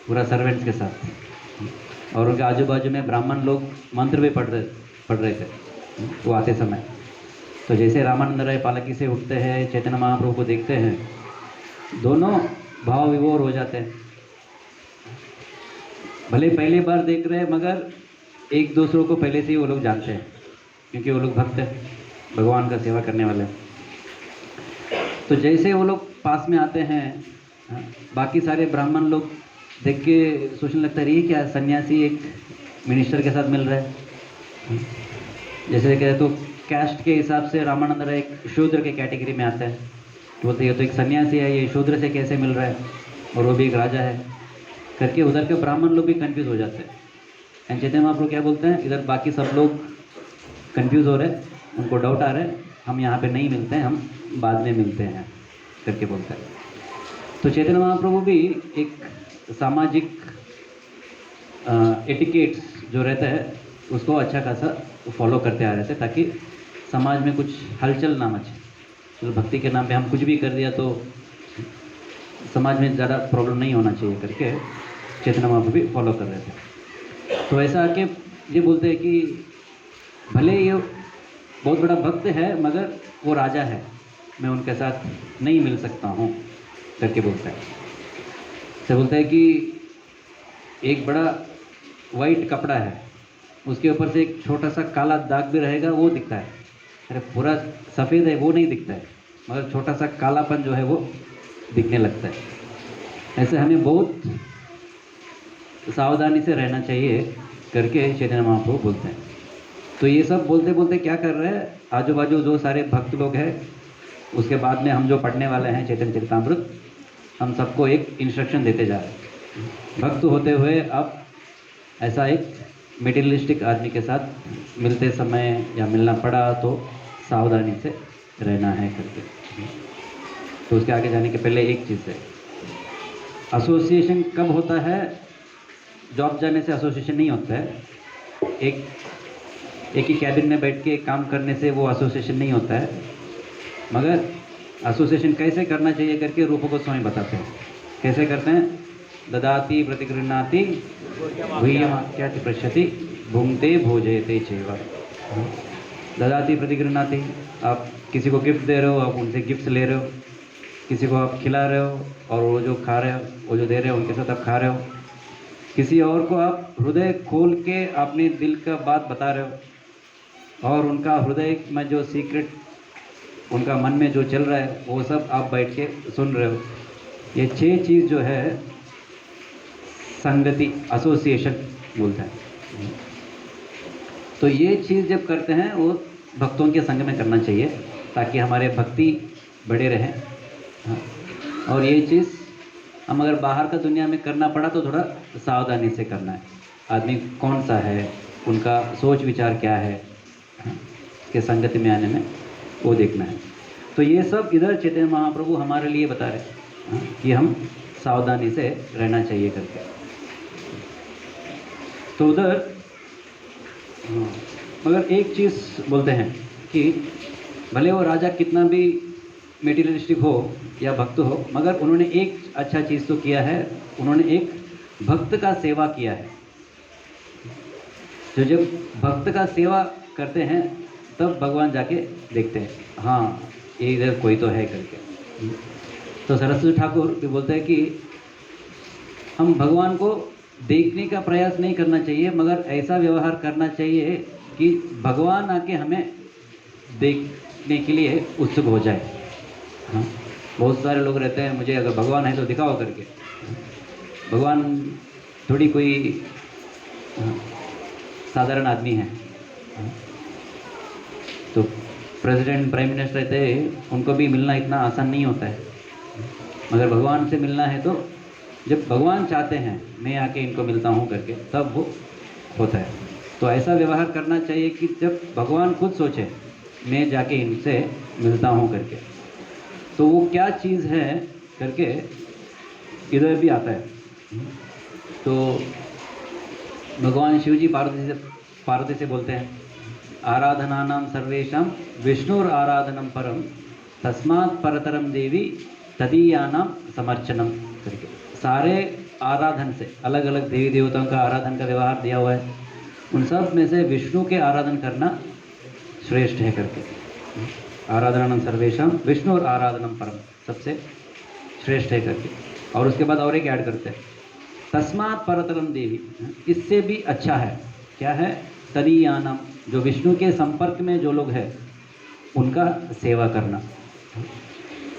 पूरा सर्वेंट्स के साथ। और उनके आजू बाजू में ब्राह्मण लोग मंत्र भी पढ़ रहे थे वो आते समय। तो जैसे रामानंद राय पालकी से उठते हैं, चैतन्य महाप्रभु को देखते हैं, दोनों भाव विभोर हो जाते हैं। भले पहली बार देख रहे हैं मगर एक दूसरों को पहले से ही वो लोग जानते हैं, क्योंकि वो लोग भक्त हैं, भगवान का सेवा करने वाले। तो जैसे वो लोग पास में आते हैं, बाकी सारे ब्राह्मण लोग देख के सोचने लगता है ये क्या सन्यासी एक मिनिस्टर के साथ मिल रहा है। जैसे कहे तो कैस्ट के हिसाब से रामानंद राय एक शूद्र के कैटेगरी में आता है। तो बोलते ये तो एक सन्यासी है, ये शूद्र से कैसे मिल रहा है, और वो भी एक राजा है करके उधर के ब्राह्मण लोग भी कंफ्यूज हो जाते हैं। एंड चैतन्य महाप्रभु क्या बोलते हैं, इधर बाकी सब लोग कंफ्यूज हो रहे हैं, उनको डाउट आ रहा है, हम यहाँ पे नहीं मिलते हैं, हम बाद में मिलते हैं करके बोलते हैं। तो चैतन्य महाप्रभु भी एक सामाजिक एटिकेट्स जो रहता है उसको अच्छा खासा फॉलो करते आ रहे थे, ताकि समाज में कुछ हलचल ना मचे। तो भक्ति के नाम पे हम कुछ भी कर दिया तो समाज में ज़्यादा प्रॉब्लम नहीं होना चाहिए करके चैतन्य महाप्रभु भी फॉलो कर रहे थे। तो ऐसा आके ये बोलते हैं कि भले ये बहुत बड़ा भक्त है मगर वो राजा है, मैं उनके साथ नहीं मिल सकता हूँ करके बोलता है। से बोलता है कि एक बड़ा वाइट कपड़ा है, उसके ऊपर से एक छोटा सा काला दाग भी रहेगा, वो दिखता है। अरे पूरा सफ़ेद है वो नहीं दिखता है, मगर छोटा सा कालापन जो है वो दिखने लगता है। ऐसे हमें बहुत सावधानी से रहना चाहिए करके चैतन्य महाप्रभु बोलते हैं। तो ये सब बोलते बोलते क्या कर रहे हैं, आजू बाजू जो सारे भक्त लोग हैं, उसके बाद में हम जो पढ़ने वाले हैं चैतन्य चरितामृत, हम सबको एक इंस्ट्रक्शन देते जा रहे हैं। भक्त होते हुए अब ऐसा एक मेटीरियलिस्टिक आदमी के साथ मिलते समय या मिलना पड़ा तो सावधानी से रहना है करके। तो उसके आगे जाने के पहले एक चीज़ है, एसोसिएशन कब होता है? जॉब जाने से एसोसिएशन नहीं होता है। एक ही कैबिन में बैठ के काम करने से वो एसोसिएशन नहीं होता है। मगर एसोसिएशन कैसे करना चाहिए करके रूप गोस्वामी बताते हैं। कैसे करते हैं? ददाति प्रतिगृह्णाति भूयमात्याति पृच्छति भुंक्ते भोजयते चैव। ददाति प्रतिगृह्णाति, आप किसी को गिफ्ट दे रहे हो, आप उनसे गिफ्ट ले रहे हो, किसी को आप खिला रहे हो और वो जो खा रहे हो, वो जो दे रहे हो उनके साथ आप खा रहे हो। किसी और को आप हृदय खोल के अपने दिल का बात बता रहे हो और उनका हृदय में जो सीक्रेट उनका मन में जो चल रहा है वो सब आप बैठ के सुन रहे हो। ये 6 चीज़ जो है संगति, एसोसिएशन बोलता है। तो ये चीज़ जब करते हैं वो भक्तों के संग में करना चाहिए ताकि हमारे भक्ति बढ़े रहें। और ये चीज़ हम अगर बाहर का दुनिया में करना पड़ा तो थोड़ा सावधानी से करना है। आदमी कौन सा है, उनका सोच विचार क्या है, के संगति में आने में वो देखना है। तो ये सब इधर चैतन्य महाप्रभु हमारे लिए बता रहे हैं कि हम सावधानी से रहना चाहिए करके। तो उधर मगर एक चीज़ बोलते हैं कि भले वो राजा कितना भी मेटीरियलिस्टिक हो या भक्त हो, मगर उन्होंने एक अच्छा चीज़ तो किया है, उन्होंने एक भक्त का सेवा किया है। तो जब भक्त का सेवा करते हैं तब भगवान जाके देखते हैं, हाँ ये इधर कोई तो है करके। तो सरस्वती ठाकुर भी बोलते हैं कि हम भगवान को देखने का प्रयास नहीं करना चाहिए, मगर ऐसा व्यवहार करना चाहिए कि भगवान आके हमें देखने के लिए उत्सुक हो जाए। हाँ, बहुत सारे लोग रहते हैं, मुझे अगर भगवान है तो दिखाओ करके। भगवान थोड़ी कोई साधारण आदमी है। तो प्रेसिडेंट प्राइम मिनिस्टर रहते हैं, उनको भी मिलना इतना आसान नहीं होता है। मगर भगवान से मिलना है तो जब भगवान चाहते हैं मैं आके इनको मिलता हूँ करके, तब वो होता है। तो ऐसा व्यवहार करना चाहिए कि जब भगवान खुद सोचे मैं जाके इनसे मिलता हूँ करके, तो वो क्या चीज़ है करके इधर भी आता है। तो भगवान शिव जी पार्वती से बोलते हैं, आराधनानां सर्वेषां विष्णुर आराधनम परम तस्मात् परतरम देवी तदीयानां समर्चनम करके। सारे आराधन से अलग अलग देवी देवताओं का आराधन का व्यवहार दिया हुआ है, उन सब में से विष्णु के आराधन करना श्रेष्ठ है करके। आराधनानां सर्वेषां विष्णुर आराधनम परम, सबसे श्रेष्ठ है करके। और उसके बाद और एक ऐड करते हैं, तस्मात् परतरम देवी, इससे भी अच्छा है। क्या है? तदीयानम, जो विष्णु के संपर्क में जो लोग हैं उनका सेवा करना।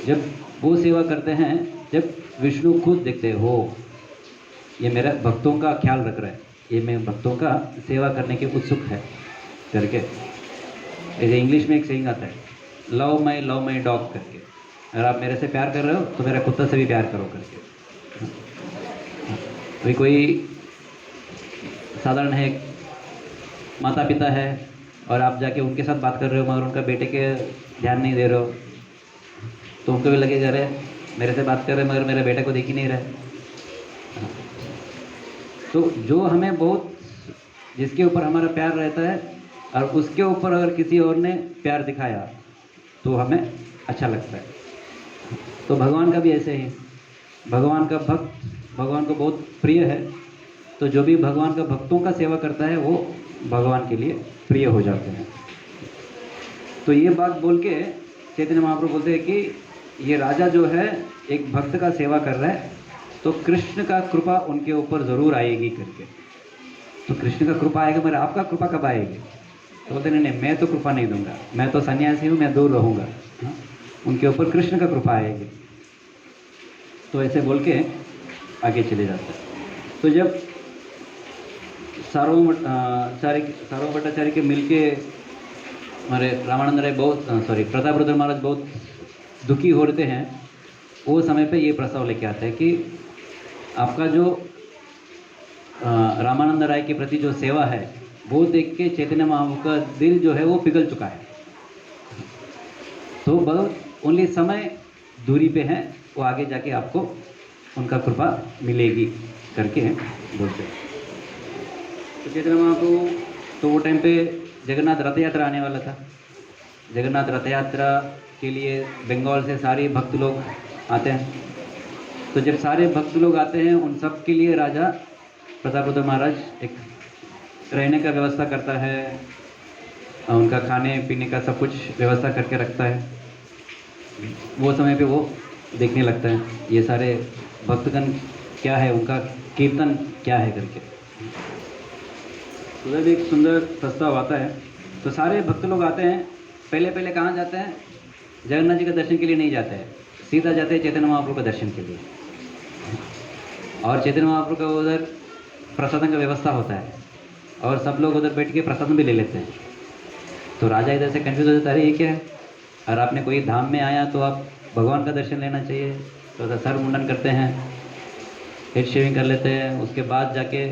जब वो सेवा करते हैं, जब विष्णु खुद देखते हो ये मेरा भक्तों का ख्याल रख रहा है, ये मैं भक्तों का सेवा करने के उत्सुक है करके। ऐसे इंग्लिश में एक सेइंग आता है, लव माई डॉग करके। अगर आप मेरे से प्यार कर रहे हो तो मेरा कुत्ता से भी प्यार करो करके। कोई साधारण है, माता पिता है और आप जाके उनके साथ बात कर रहे हो मगर उनका बेटे के ध्यान नहीं दे रहे हो, तो उनको भी लगेगा अरे मेरे से बात कर रहे मगर मेरे बेटे को देख ही नहीं रहे। तो जो हमें बहुत, जिसके ऊपर हमारा प्यार रहता है और उसके ऊपर अगर किसी और ने प्यार दिखाया तो हमें अच्छा लगता है। तो भगवान का भी ऐसे ही, भगवान का भक्त भगवान को बहुत प्रिय है, तो जो भी भगवान का भक्तों का सेवा करता है वो भगवान के लिए प्रिय हो जाते हैं। तो ये बात बोल के चैतन्य महाप्रभु बोलते हैं कि ये राजा जो है एक भक्त का सेवा कर रहा है, तो कृष्ण का कृपा उनके ऊपर ज़रूर आएगी करके। तो कृष्ण का कृपा आएगा, मगर आपका कृपा कब आएगी? तो बोलते नहीं, मैं तो कृपा नहीं दूंगा, मैं तो सन्यासी हूँ, मैं दूर रहूँगा। हाँ? उनके ऊपर कृष्ण का कृपा आएगी। तो ऐसे बोल के आगे चले जाते हैं। तो जब सार्वभौम भट्टाचार्य के मिल के हमारे रामानंद राय प्रताप रुद्र महाराज बहुत दुखी हो रहे हैं, वो समय पे ये प्रस्ताव लेके आते हैं कि आपका जो रामानंद राय के प्रति जो सेवा है वो देख के चैतन्य महाप्रभु का दिल जो है वो पिघल चुका है। तो बहुत ओनली समय दूरी पे है, वो आगे जाके आपको उनका कृपा मिलेगी करके बोलते हैं। तो चैतन्य महाप्रभु तो वो टाइम पे जगन्नाथ रथ यात्रा आने वाला था। जगन्नाथ रथ यात्रा के लिए बंगाल से सारे भक्त लोग आते हैं। तो जब सारे भक्त लोग आते हैं, उन सब के लिए राजा प्रताप रुद्र महाराज एक रहने का व्यवस्था करता है, उनका खाने पीने का सब कुछ व्यवस्था करके रखता है। वो समय पे वो देखने लगता है ये सारे भक्तगण क्या है, उनका कीर्तन क्या है करके। उधर भी एक सुंदर प्रस्ताव आता है। तो सारे भक्त लोग आते हैं, पहले कहाँ जाते हैं? जगन्नाथ जी का दर्शन के लिए नहीं जाते हैं, सीधा जाते हैं चैतन्य महाप्रभु का दर्शन के लिए। और चैतन्य महाप्रभु का उधर प्रसादन का व्यवस्था होता है और सब लोग उधर बैठ के प्रसादन भी ले लेते हैं। तो राजा इधर से कंफ्यूज हो जाता है, अरे ये क्या है? और आपने कोई धाम में आया तो आप भगवान का दर्शन लेना चाहिए। तो सर मुंडन करते हैं, हेड शेविंग कर लेते हैं, उसके बाद जाके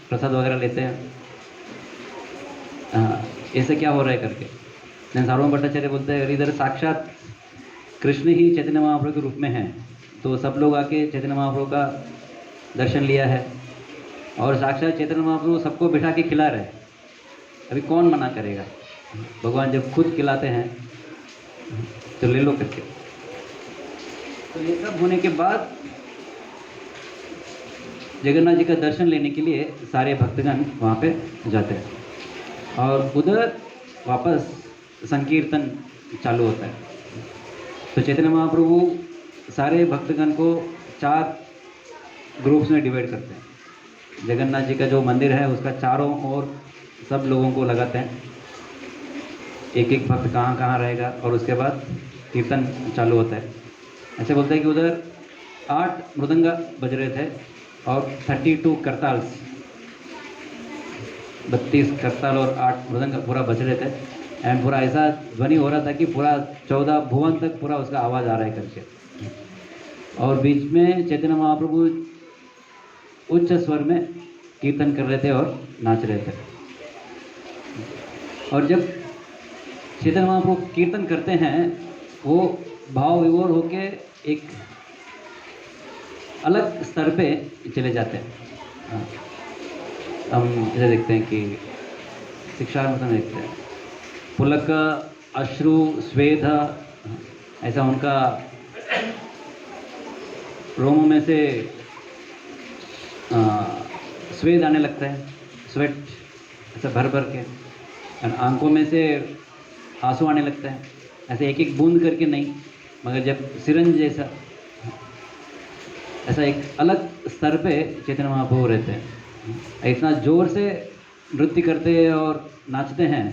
प्रसाद वगैरह लेते हैं। हाँ, ऐसे क्या हो रहा है करके सार्वभौम भट्टाचार्य बोलते हैं, इधर साक्षात कृष्ण ही चैतन्य महाप्रभु के रूप में है, तो सब लोग आके चैतन्य महाप्रभु का दर्शन लिया है और साक्षात चैतन्य महाप्रभु सबको बिठा के खिला रहे हैं। अभी कौन मना करेगा? भगवान जब खुद खिलाते हैं तो ले लो करके। तो ये सब होने के बाद जगन्नाथ जी का दर्शन लेने के लिए सारे भक्तगण वहाँ पे जाते हैं और उधर वापस संकीर्तन चालू होता है। तो चैतन्य महाप्रभु सारे भक्तगण को 4 ग्रुप्स में डिवाइड करते हैं। जगन्नाथ जी का जो मंदिर है उसका चारों ओर सब लोगों को लगाते हैं, एक एक भक्त कहाँ कहाँ रहेगा और उसके बाद कीर्तन चालू होता है। ऐसे बोलते हैं कि उधर 8 मृदंगा बज रहे थे और 32 करताल्स, 32 करताल और 8 मृदंग पूरा बज रहे थे एंड पूरा ऐसा ध्वनि हो रहा था कि पूरा 14 भुवन तक पूरा उसका आवाज़ आ रहा है करके। और बीच में चैतन्य महाप्रभु उच्च स्वर में कीर्तन कर रहे थे और नाच रहे थे। और जब चैतन्य महाप्रभु कीर्तन करते हैं वो भाव विभोर होके एक अलग स्तर पे चले जाते हैं। हम इसे देखते हैं कि शिक्षार्थ में देखते हैं पुलक अश्रु स्वेद, ऐसा उनका रोमों में से स्वेद आने लगता है, स्वेट ऐसा भर भर के, और आंखों में से आंसू आने लगता है, ऐसे एक एक बूंद करके नहीं, मगर जब सिरंज जैसा ऐसा एक अलग स्तर पे चैतन्य महाप्रभु रहते हैं। इतना जोर से नृत्य करते हैं और नाचते हैं,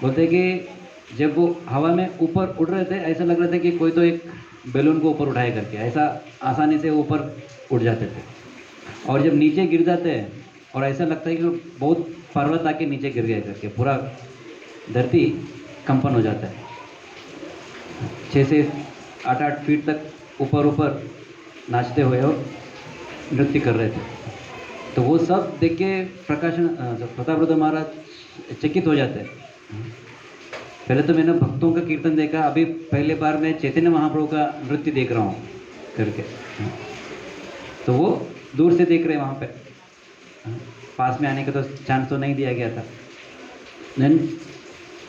बोलते हैं कि जब वो हवा में ऊपर उड़ रहे थे ऐसा लग रहा था कि कोई तो एक बैलून को ऊपर उठाए करके, ऐसा आसानी से ऊपर उड़ जाते थे। और जब नीचे गिर जाते हैं और ऐसा लगता है कि बहुत पर्वत आके नीचे गिर गए करके, पूरा धरती कंपन हो जाता है। 6 से 8 फीट तक ऊपर नाचते हुए और नृत्य कर रहे थे। तो वो सब देख के प्रतापरुद्र महाराज चकित हो जाते हैं। पहले तो मैंने भक्तों का कीर्तन देखा, अभी पहले बार मैं चैतन्य महाप्रभु का नृत्य देख रहा हूँ करके। तो वो दूर से देख रहे हैं, वहाँ पे पास में आने का तो चांस तो नहीं दिया गया था। देन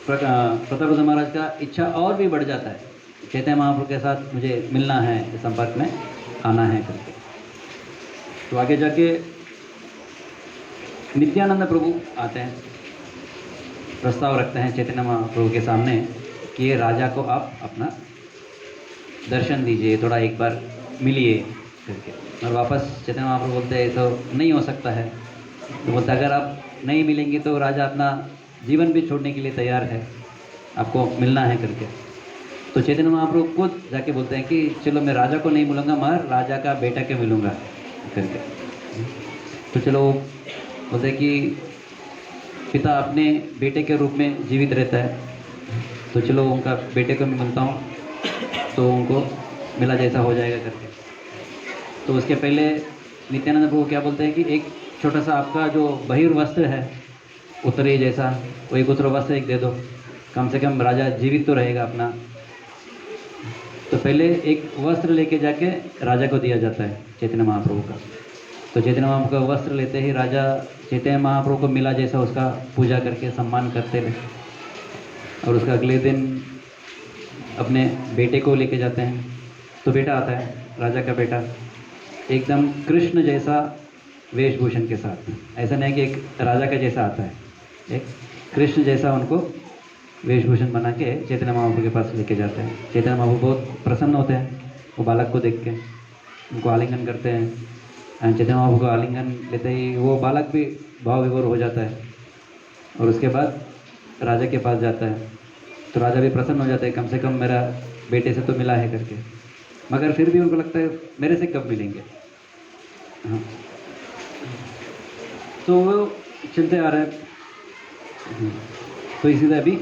प्रतापरुद्र महाराज का इच्छा और भी बढ़ जाता है, चैतन्य महाप्रभु के साथ मुझे मिलना है, संपर्क में आना है करके। तो आगे जाके नित्यानंद प्रभु आते हैं, प्रस्ताव रखते हैं चैतन्य महाप्रभु के सामने कि ये राजा को आप अपना दर्शन दीजिए, थोड़ा एक बार मिलिए करके। और वापस चैतन्य महाप्रभु बोलते हैं तो नहीं हो सकता है। तो बोलते अगर आप नहीं मिलेंगे तो राजा अपना जीवन भी छोड़ने के लिए तैयार है, आपको मिलना है करके। तो चैतन्य महाप्रभु खुद जाके बोलते हैं कि चलो मैं राजा को नहीं मिलूंगा मगर राजा का बेटा के मिलूंगा करके। तो चलो बोलते हैं कि पिता अपने बेटे के रूप में जीवित रहता है, तो चलो उनका बेटे को मैं मिलता हूँ तो उनको मिला जैसा हो जाएगा करके। तो उसके पहले नित्यानंद प्रभु क्या बोलते हैं कि एक छोटा सा आपका जो बहिर्वस्त्र है उत्तरी जैसा, वो एक उत्तर वस्त्र एक दे दो, कम से कम राजा जीवित तो रहेगा अपना। तो पहले एक वस्त्र लेके जाके राजा को दिया जाता है चैतन्य महाप्रभु का। तो चैतन्य महाप्रभु का वस्त्र लेते ही राजा चैतन्य महाप्रभु को मिला जैसा उसका पूजा करके सम्मान करते रहे। और उसका अगले दिन अपने बेटे को लेके जाते हैं। तो बेटा आता है, राजा का बेटा, एकदम कृष्ण जैसा वेशभूषण के साथ। ऐसा नहीं कि एक राजा का जैसा आता है, एक कृष्ण जैसा उनको वेशभूषण बना के चैतन्य महाप्रभु के पास लेके जाते हैं। चैतन्य महाप्रभु बहुत प्रसन्न होते हैं वो बालक को देख के, उनको आलिंगन करते हैं। चैतन्य महाप्रभु को आलिंगन लेते ही वो बालक भी भाव विभोर हो जाता है और उसके बाद राजा के पास जाता है। तो राजा भी प्रसन्न हो जाता है, कम से कम मेरा बेटे से तो मिला है करके। मगर फिर भी उनको लगता है मेरे से कब मिलेंगे। हाँ, तो वो चलते आ रहे हैं। तो इसी तरह अभी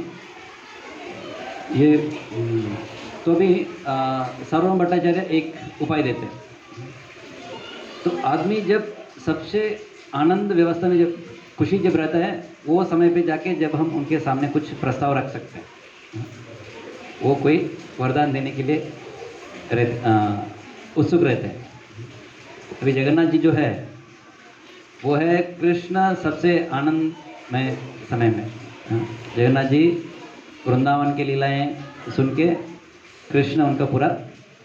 ये तो अभी सार्वभौम भट्टाचार्य एक उपाय देते हैं। तो आदमी जब सबसे आनंद व्यवस्था में जब खुशी जब रहता है वो समय पे जाके जब हम उनके सामने कुछ प्रस्ताव रख सकते हैं, वो कोई वरदान देने के लिए उत्सुक रहते हैं। अभी जगन्नाथ जी जो है वो है कृष्ण सबसे आनंदमय समय में। हाँ, जगन्नाथ जी वृंदावन की लीलाएं सुन के कृष्ण उनका पूरा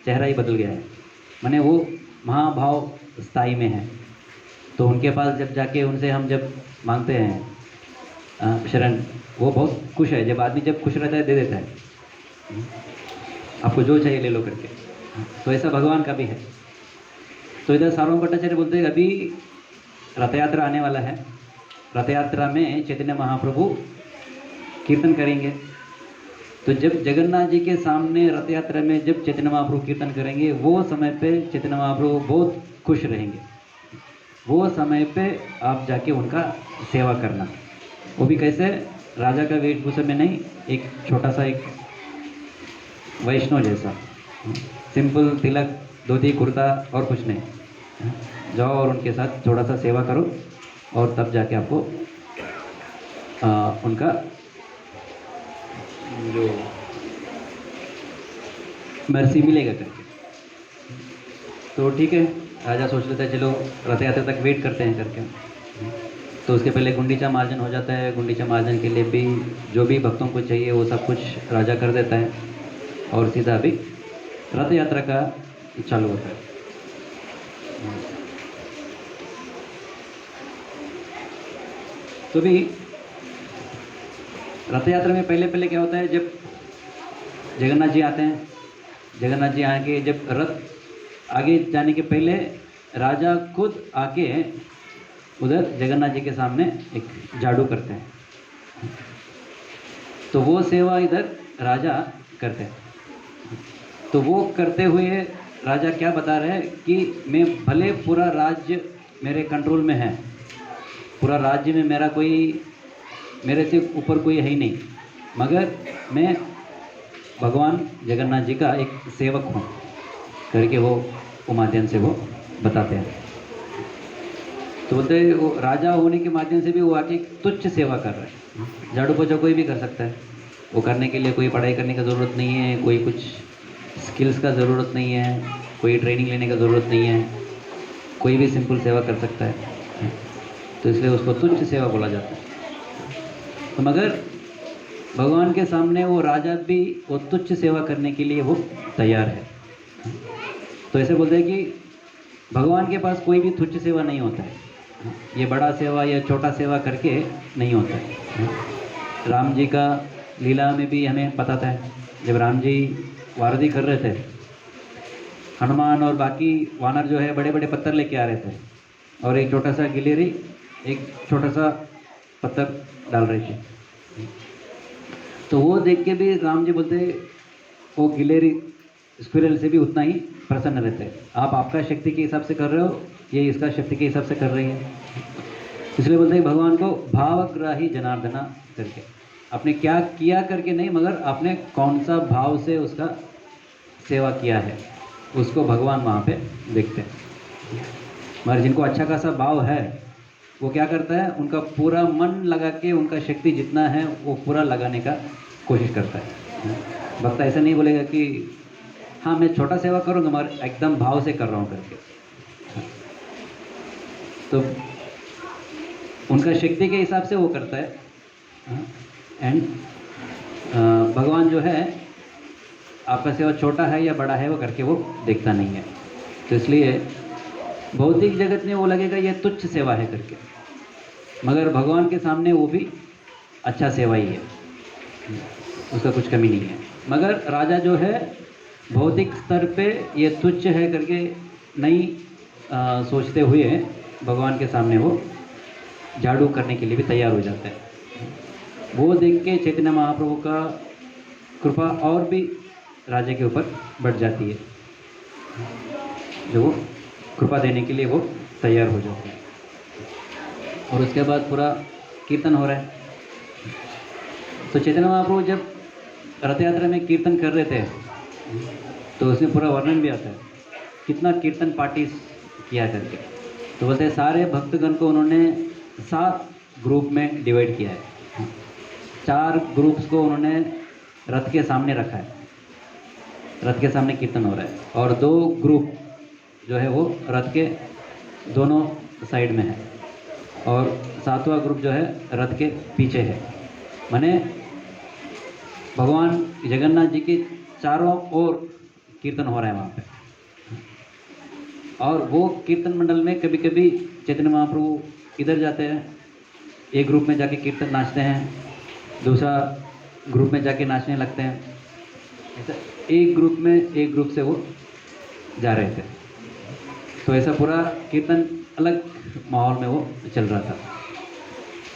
चेहरा ही बदल गया है, माने वो महाभाव स्थाई में है। तो उनके पास जब जाके उनसे हम जब मांगते हैं शरण, वो बहुत खुश है। जब आदमी जब खुश रहता है दे देता है, आपको जो चाहिए ले लो करके। तो ऐसा भगवान का भी है। तो इधर सार्वभौम भट्टाचार्य बोलते हैं अभी रथ यात्रा आने वाला है, रथ यात्रा में चैतन्य महाप्रभु कीर्तन करेंगे। तो जब जगन्नाथ जी के सामने रथ यात्रा में जब चैतन्य महाप्रभु कीर्तन करेंगे, वो समय पे चैतन्य महाप्रभु बहुत खुश रहेंगे। वो समय पे आप जाके उनका सेवा करना, वो भी कैसे, राजा का वेशभूषा में नहीं, एक छोटा सा एक वैष्णव जैसा, सिंपल तिलक धोती कुर्ता और कुछ नहीं। जाओ और उनके साथ थोड़ा सा सेवा करो और तब जाके आपको उनका जो मर्सी मिलेगा करके। तो ठीक है, राजा सोच लेता है चलो रथ यात्रा तक वेट करते हैं करके। तो उसके पहले गुंडीचा मार्जन हो जाता है। गुंडीचा मार्जन के लिए भी जो भी भक्तों को चाहिए वो सब कुछ राजा कर देता है और सीधा अभी रथ यात्रा का चालू होता है। तो भी रथ यात्रा में पहले पहले क्या होता है, जब जगन्नाथ जी आते हैं, जगन्नाथ जी आके जब रथ आगे जाने के पहले राजा खुद आके उधर जगन्नाथ जी के सामने एक झाड़ू करते हैं। तो वो सेवा इधर राजा करते हैं। तो वो करते हुए राजा क्या बता रहे हैं कि मैं भले पूरा राज्य मेरे कंट्रोल में है, पूरा राज्य में मेरा कोई, मेरे से ऊपर कोई है ही नहीं, मगर मैं भगवान जगन्नाथ जी का एक सेवक हूँ करके वो माध्यम से वो बताते हैं। तो बोलते हैं वो राजा होने के माध्यम से भी वो आके तुच्छ सेवा कर रहा है। झाड़ू पोछा कोई भी कर सकता है, वो करने के लिए कोई पढ़ाई करने का ज़रूरत नहीं है, कोई कुछ स्किल्स का ज़रूरत नहीं है, कोई ट्रेनिंग लेने का ज़रूरत नहीं है, कोई भी सिंपल सेवा कर सकता है। तो इसलिए उसको तुच्छ सेवा बोला जाता है। तो मगर भगवान के सामने वो राजा भी वो तुच्छ सेवा करने के लिए वो तैयार है। तो ऐसे बोलते हैं कि भगवान के पास कोई भी तुच्छ सेवा नहीं होता है, ये बड़ा सेवा या छोटा सेवा करके नहीं होता है। राम जी का लीला में भी हमें पता था, जब राम जी वारदी कर रहे थे, हनुमान और बाकी वानर जो है बड़े बड़े पत्थर लेके आ रहे थे और एक छोटा सा गिलेरी एक छोटा सा पत्थर डाल रही थी। तो वो देख के भी राम जी बोलते वो गिलेरी स्क्विरल से भी उतना ही प्रसन्न रहते हैं। आप आपका शक्ति के हिसाब से कर रहे हो, ये इसका शक्ति के हिसाब से कर रही है। इसलिए बोलते हैं भगवान को भावग्राही जनार्दना करके, आपने क्या किया करके नहीं, मगर आपने कौन सा भाव से उसका सेवा किया है उसको भगवान वहाँ पे देखते हैं। मगर जिनको अच्छा खासा भाव है वो क्या करता है, उनका पूरा मन लगा के उनका शक्ति जितना है वो पूरा लगाने का कोशिश करता है। भक्त ऐसा नहीं बोलेगा कि हाँ मैं छोटा सेवा करूँगा मगर एकदम भाव से कर रहा हूँ करके। तो उनका शक्ति के हिसाब से वो करता है। एंड भगवान जो है आपका सेवा छोटा है या बड़ा है वो करके वो देखता नहीं है। तो इसलिए भौतिक जगत में वो लगेगा ये तुच्छ सेवा है करके, मगर भगवान के सामने वो भी अच्छा सेवा ही है, उसका कुछ कमी नहीं है। मगर राजा जो है भौतिक स्तर पे ये तुच्छ है करके नहीं सोचते हुए भगवान के सामने वो झाड़ू करने के लिए भी तैयार हो जाता है। वो देख के चैतन्य महाप्रभु का कृपा और भी राजा के ऊपर बढ़ जाती है, जो वो कृपा देने के लिए वो तैयार हो जाते हैं। और उसके बाद पूरा कीर्तन हो रहा है। तो चैतन्य महाप्रभु जब रथ यात्रा में कीर्तन कर रहे थे तो उसमें पूरा वर्णन भी आता है कितना कीर्तन पार्टी किया करके। तो बोलते हैं सारे भक्तगण को उन्होंने 7 ग्रुप में डिवाइड किया है। 4 ग्रुप्स को उन्होंने रथ के सामने रखा है, रथ के सामने कीर्तन हो रहा है, और 2 ग्रुप जो है वो रथ के दोनों साइड में है और 7वां ग्रुप जो है रथ के पीछे है। माने भगवान जगन्नाथ जी के चारों ओर कीर्तन हो रहा है वहाँ पे। और वो कीर्तन मंडल में कभी कभी चैतन्य महाप्रभु इधर जाते हैं, एक ग्रुप में जाके कीर्तन नाचते हैं, दूसरा ग्रुप में जाके नाचने लगते हैं। ऐसा एक ग्रुप से वो जा रहे थे। तो ऐसा पूरा कीर्तन अलग माहौल में वो चल रहा था।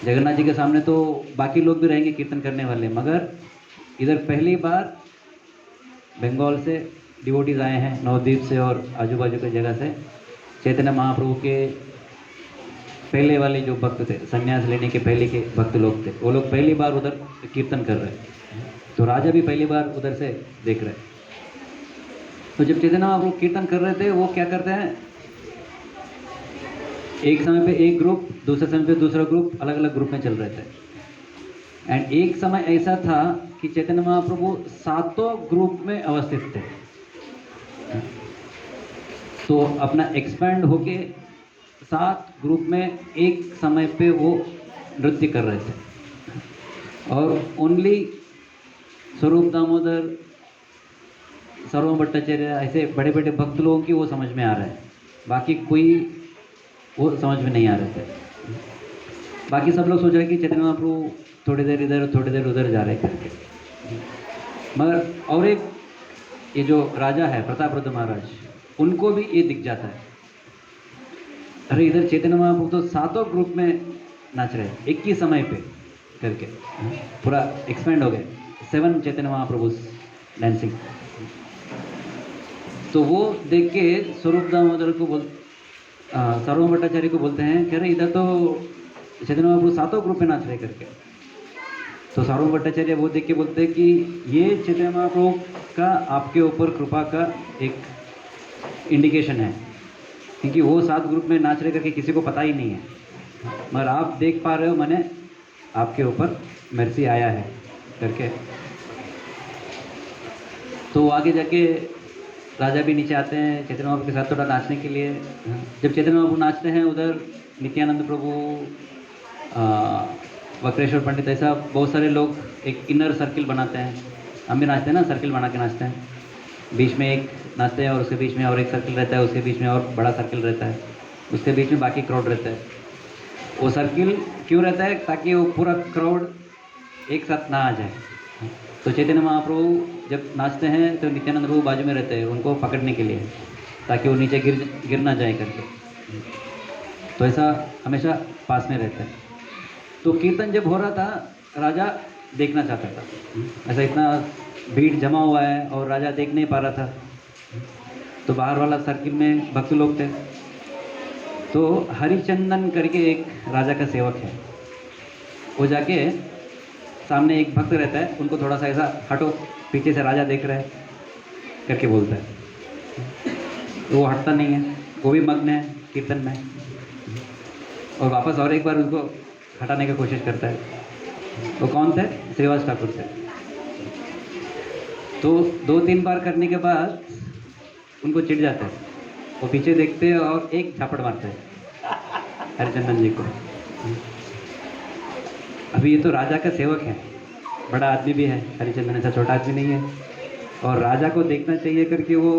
जगन्नाथ जी के सामने तो बाकी लोग भी रहेंगे कीर्तन करने वाले, मगर इधर पहली बार बंगाल से डिवोटीज आए हैं, नवद्वीप से और आजू बाजू की जगह से। चैतन्य महाप्रभु के पहले वाले जो भक्त थे, संन्यास लेने के पहले के भक्त लोग थे, वो लोग पहली बार उधर कीर्तन कर रहे हैं। तो राजा भी पहली बार उधर से देख रहे। तो जब चैतन्य महाप्रभु कीर्तन कर रहे थे, वो क्या करते हैं, एक समय पे एक ग्रुप, दूसरे समय पे दूसरा ग्रुप, अलग अलग ग्रुप में चल रहे थे। एंड एक समय ऐसा था कि चैतन्य महाप्रभु 7 ग्रुप में अवस्थित थे। तो अपना एक्सपैंड होके 7 ग्रुप में एक समय पे वो नृत्य कर रहे थे। और ओनली स्वरूप दामोदर, सर्वम भट्टाचार्य, ऐसे बड़े बड़े भक्त लोगों की वो समझ में आ रहा है, बाकी कोई वो समझ में नहीं आ रहे थे। बाकी सब लोग सोच रहे कि चैतन्य महाप्रभु थोड़ी देर इधर थोड़ी देर उधर जा रहे करके। मगर और एक ये जो राजा है प्रतापरुद्र महाराज, उनको भी ये दिख जाता है, अरे इधर चैतन्य महाप्रभु तो 7 ग्रुप में नाच रहे हैं एक ही समय पे करके, पूरा एक्सपेंड हो गए 7 चैतन्य महाप्रभु डांसिंग। तो वो देख के स्वरूप दामोदर को सर्वम भट्टाचार्य को बोलते हैं कि अरे इधर तो चैतन्य महाप्रभु 7 ग्रुप में नाच रहे करके। तो सर्वम भट्टाचार्य वो देख के बोलते हैं कि ये चैतन्य महाप्रभु का आपके ऊपर कृपा का एक इंडिकेशन है, क्योंकि वो 7 ग्रुप में नाच रहे करके किसी को पता ही नहीं है, मगर आप देख पा रहे हो, मैंने आपके ऊपर मर्सी आया है करके। तो आगे जाके राजा भी नीचे आते हैं चैतन्य महाप्रभु के साथ थोड़ा नाचने के लिए। जब चैतन्य महाप्रभु नाचते हैं, उधर नित्यानंद प्रभु, वक्रेश्वर पंडित, ऐसा बहुत सारे लोग एक इनर सर्किल बनाते हैं। हम भी नाचते हैं ना, सर्किल बना के नाचते हैं, बीच में एक नाचते हैं और उसके बीच में और एक सर्किल रहता है, उसके बीच में और बड़ा सर्किल रहता है, उसके बीच में बाकी क्राउड रहता है। वो सर्किल क्यों रहता है, ताकि वो पूरा क्राउड एक साथ ना आ जाए। तो चैतन्य महाप्रभु जब नाचते हैं तो नित्यानंद प्रभु बाजू में रहते हैं उनको पकड़ने के लिए, ताकि वो नीचे गिर ना जाए करके। तो ऐसा हमेशा पास में रहता है। तो कीर्तन जब हो रहा था, राजा देखना चाहता था, ऐसा इतना भीड़ जमा हुआ है और राजा देख नहीं पा रहा था। तो बाहर वाला सर्किल में भक्त लोग थे। तो हरिचंदन करके एक राजा का सेवक है, वो जाके सामने एक भक्त रहता है, उनको थोड़ा सा ऐसा हटो, पीछे से राजा देख रहा है करके बोलता है। तो वो हटता नहीं है, वो भी मग्न है कीर्तन में, और वापस और एक बार उनको हटाने की कोशिश करता है। वो कौन थे, श्रीवास ठाकुर थे। तो 2-3 बार करने के बाद उनको चिढ़ जाता है, वो पीछे देखते हैं और एक झापड़ मारते हैं हरिचंदन जी को। अभी ये तो राजा का सेवक है, बड़ा आदमी भी है, हरिचंदन ऐसा छोटा आदमी नहीं है, और राजा को देखना चाहिए करके वो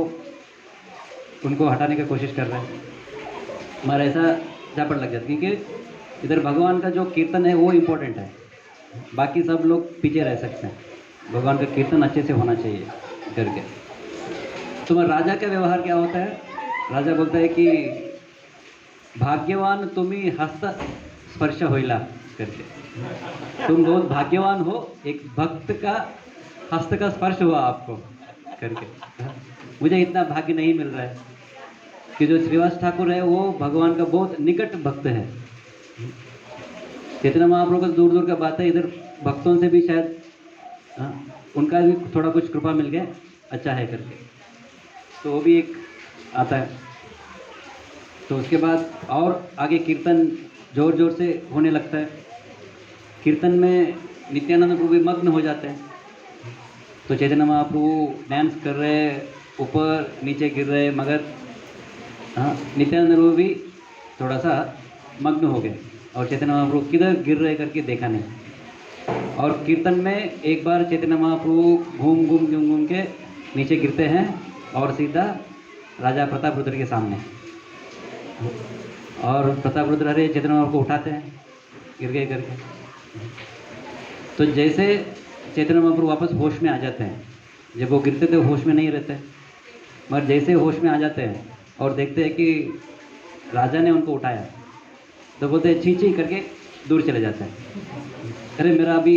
उनको हटाने की कोशिश कर रहे हैं, मगर ऐसा झापड़ लग जाती है। क्योंकि इधर भगवान का जो कीर्तन है वो इम्पोर्टेंट है, बाकी सब लोग पीछे रह सकते हैं, भगवान का कीर्तन अच्छे से होना चाहिए करके। तो राजा का व्यवहार क्या होता है, राजा बोलता है कि भाग्यवान तुम्ही हस्त स्पर्श होइला करके, तुम बहुत भाग्यवान हो, एक भक्त का हस्त का स्पर्श हुआ आपको करके। मुझे इतना भाग्य नहीं मिल रहा है कि जो श्रीवास ठाकुर है वो भगवान का बहुत निकट भक्त है। चैतन्य महाप्रभु का दूर दूर का बात है, इधर भक्तों से भी शायद उनका भी थोड़ा कुछ कृपा मिल गया, अच्छा है करके। तो वो भी एक आता है। तो उसके बाद और आगे कीर्तन जोर जोर से होने लगता है। कीर्तन में नित्यानंद प्रभु भी मग्न हो जाते हैं। तो चैतन्य महाप्रभु डांस कर रहे, ऊपर नीचे गिर रहे, मगर हाँ, नित्यानंद प्रभु भी थोड़ा सा मग्न हो गए और चैतन्य महाप्रभु किधर गिर रहे करके देखा नहीं। और कीर्तन में एक बार चैतन्य महाप्रभु घूम घूम घूम घूम के नीचे गिरते हैं और सीधा राजा प्रताप रुद्र के सामने, और प्रताप रुद्र अरे चैतन्य महाप्रभु को उठाते हैं गिर गए करके। तो जैसे चैतन्य महाप्रभु वापस होश में आ जाते हैं, जब वो गिरते थे होश में नहीं रहते, मगर जैसे होश में आ जाते हैं और देखते हैं कि राजा ने उनको उठाया, तो बोलते हैं छी छी करके दूर चले जाते हैं। अरे मेरा अभी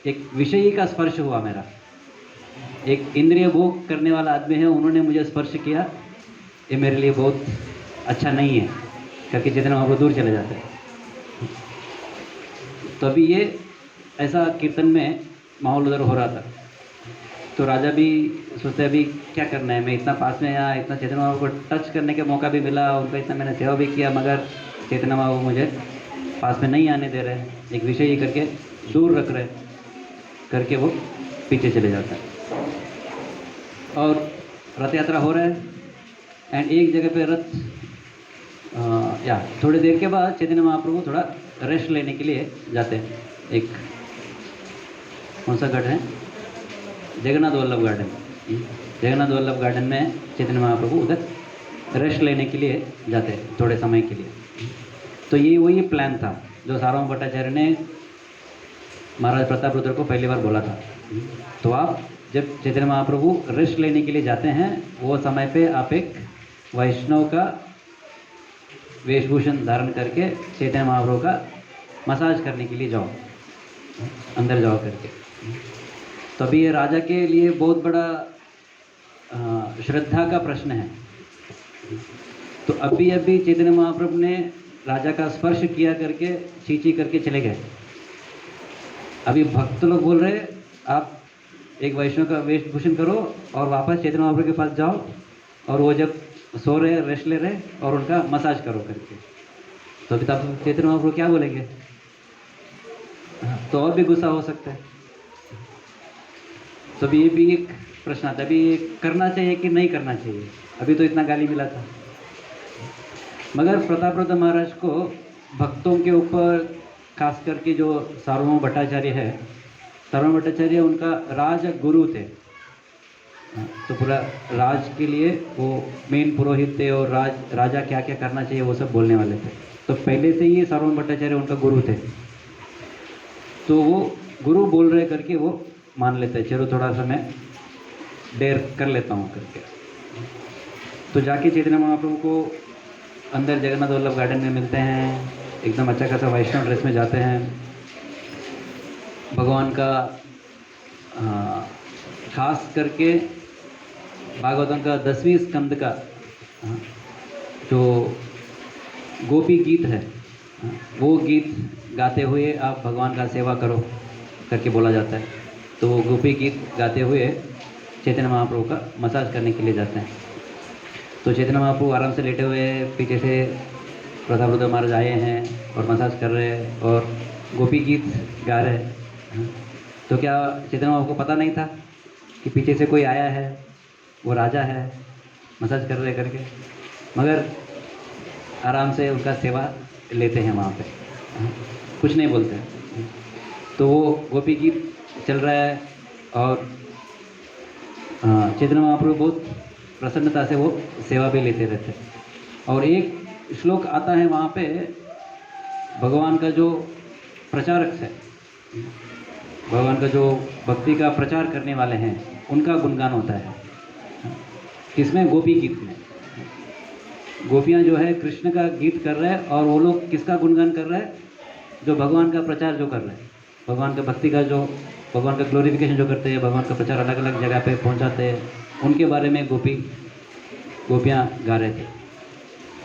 एक विषयी का स्पर्श हुआ, मेरा एक इंद्रिय भोग करने वाला आदमी है, उन्होंने मुझे स्पर्श किया, ये मेरे लिए बहुत अच्छा नहीं है करके चैतन्य महाप्रभु दूर चले जाते हैं। तो अभी ये ऐसा कीर्तन में माहौल उधर हो रहा था। तो राजा भी सोचते अभी क्या करना है, मैं इतना पास में आया, इतना चैतन्य महाप्रभु को टच करने का मौका भी मिला, उनका इतना मैंने सेवा भी किया, मगर चैतन्य महाप्रभु मुझे पास में नहीं आने दे रहे, एक विषय ही करके दूर रख रहे करके वो पीछे चले जाता है। और रथ यात्रा हो रहा है एंड एक जगह पे रथ या थोड़ी देर के बाद चैतन्य महाप्रभु थोड़ा रेस्ट लेने के लिए जाते हैं। एक कौन सा गार्डन है, जगन्नाथ वल्लभ गार्डन, जगन्नाथ वल्लभ गार्डन में चैतन्य महाप्रभु उधर रेस्ट लेने के लिए जाते हैं थोड़े समय के लिए। तो ये वही प्लान था जो सार्वभौम भट्टाचार्य ने महाराज प्रताप रुद्र को पहली बार बोला था। तो आप जब चैतन्य महाप्रभु रेस्ट लेने के लिए जाते हैं, वो समय पे आप एक वैष्णव का वेशभूषण धारण करके चैतन्य महाप्रभु का मसाज करने के लिए जाओ, अंदर जाओ करके। तो अभी ये राजा के लिए बहुत बड़ा श्रद्धा का प्रश्न है। तो अभी अभी चैतन्य महाप्रभु ने राजा का स्पर्श किया करके चींची करके चले गए। अभी भक्त लोग बोल रहे आप एक वैष्णव का वेशभूषण करो और वापस चैतन्य महाप्रभु के पास जाओ, और वो जब सो रहे रेस्ट ले रहे और उनका मसाज करो करके। तो अभी तब चैतन्य महाप्रभु क्या बोलेंगे, तो और भी गुस्सा हो सकता है। तो अभी ये भी एक प्रश्न आता है, अभी ये करना चाहिए कि नहीं करना चाहिए, अभी तो इतना गाली मिला था। मगर प्रताप रुद्र महाराज को भक्तों के ऊपर खास करके जो सार्वभौम भट्टाचार्य है, सार्वभौम भट्टाचार्य उनका राज गुरु थे। तो पूरा राज के लिए वो मेन पुरोहित थे और राजा क्या क्या करना चाहिए वो सब बोलने वाले थे। तो पहले से ही सार्वभौम भट्टाचार्य उनका गुरु थे। तो वो गुरु बोल रहे करके वो मान लेते हैं, चलो थोड़ा सा मैं देर कर लेता हूँ करके। तो जाके चैतन्य महाप्रभु को अंदर जगन्नाथ वल्लभ गार्डन में मिलते हैं, एकदम अच्छा खासा वैष्णव ड्रेस में जाते हैं। भगवान का खास करके भागवतम का 10वीं स्कंद का जो गोपी गीत है, वो गीत गाते हुए आप भगवान का सेवा करो करके बोला जाता है। तो वो गोपी गीत गाते हुए चैतन्य महाप्रभु का मसाज करने के लिए जाते हैं। तो चैतन्य महाप्रभु आराम से लेटे हुए पीछे से प्रताप रुद्र महाराज आए हैं और मसाज कर रहे हैं और गोपी गीत गा रहे हैं। तो क्या चैतन्य महाप्रभु को पता नहीं था कि पीछे से कोई आया है, वो राजा है, मसाज कर रहे करके, मगर आराम से उनका सेवा लेते हैं वहाँ पे, कुछ नहीं बोलते। तो वो गोपी गीत चल रहा है और चैतन्य महाप्रभु बहुत प्रसन्नता से वो सेवा भी लेते रहते। और एक श्लोक आता है वहाँ पे, भगवान का जो प्रचारक है, भगवान का जो भक्ति का प्रचार करने वाले हैं, उनका गुणगान होता है। किसमें? गोपी गीत में। गोपियाँ जो है कृष्ण का गीत कर रहे हैं और वो लोग किसका गुणगान कर रहे हैं? जो भगवान का प्रचार जो कर रहे हैं, भगवान का भक्ति का जो, भगवान का ग्लोरिफिकेशन जो करते हैं, भगवान का प्रचार अलग अलग जगह पे पहुंचाते हैं, उनके बारे में गोपियाँ गा रहे थे।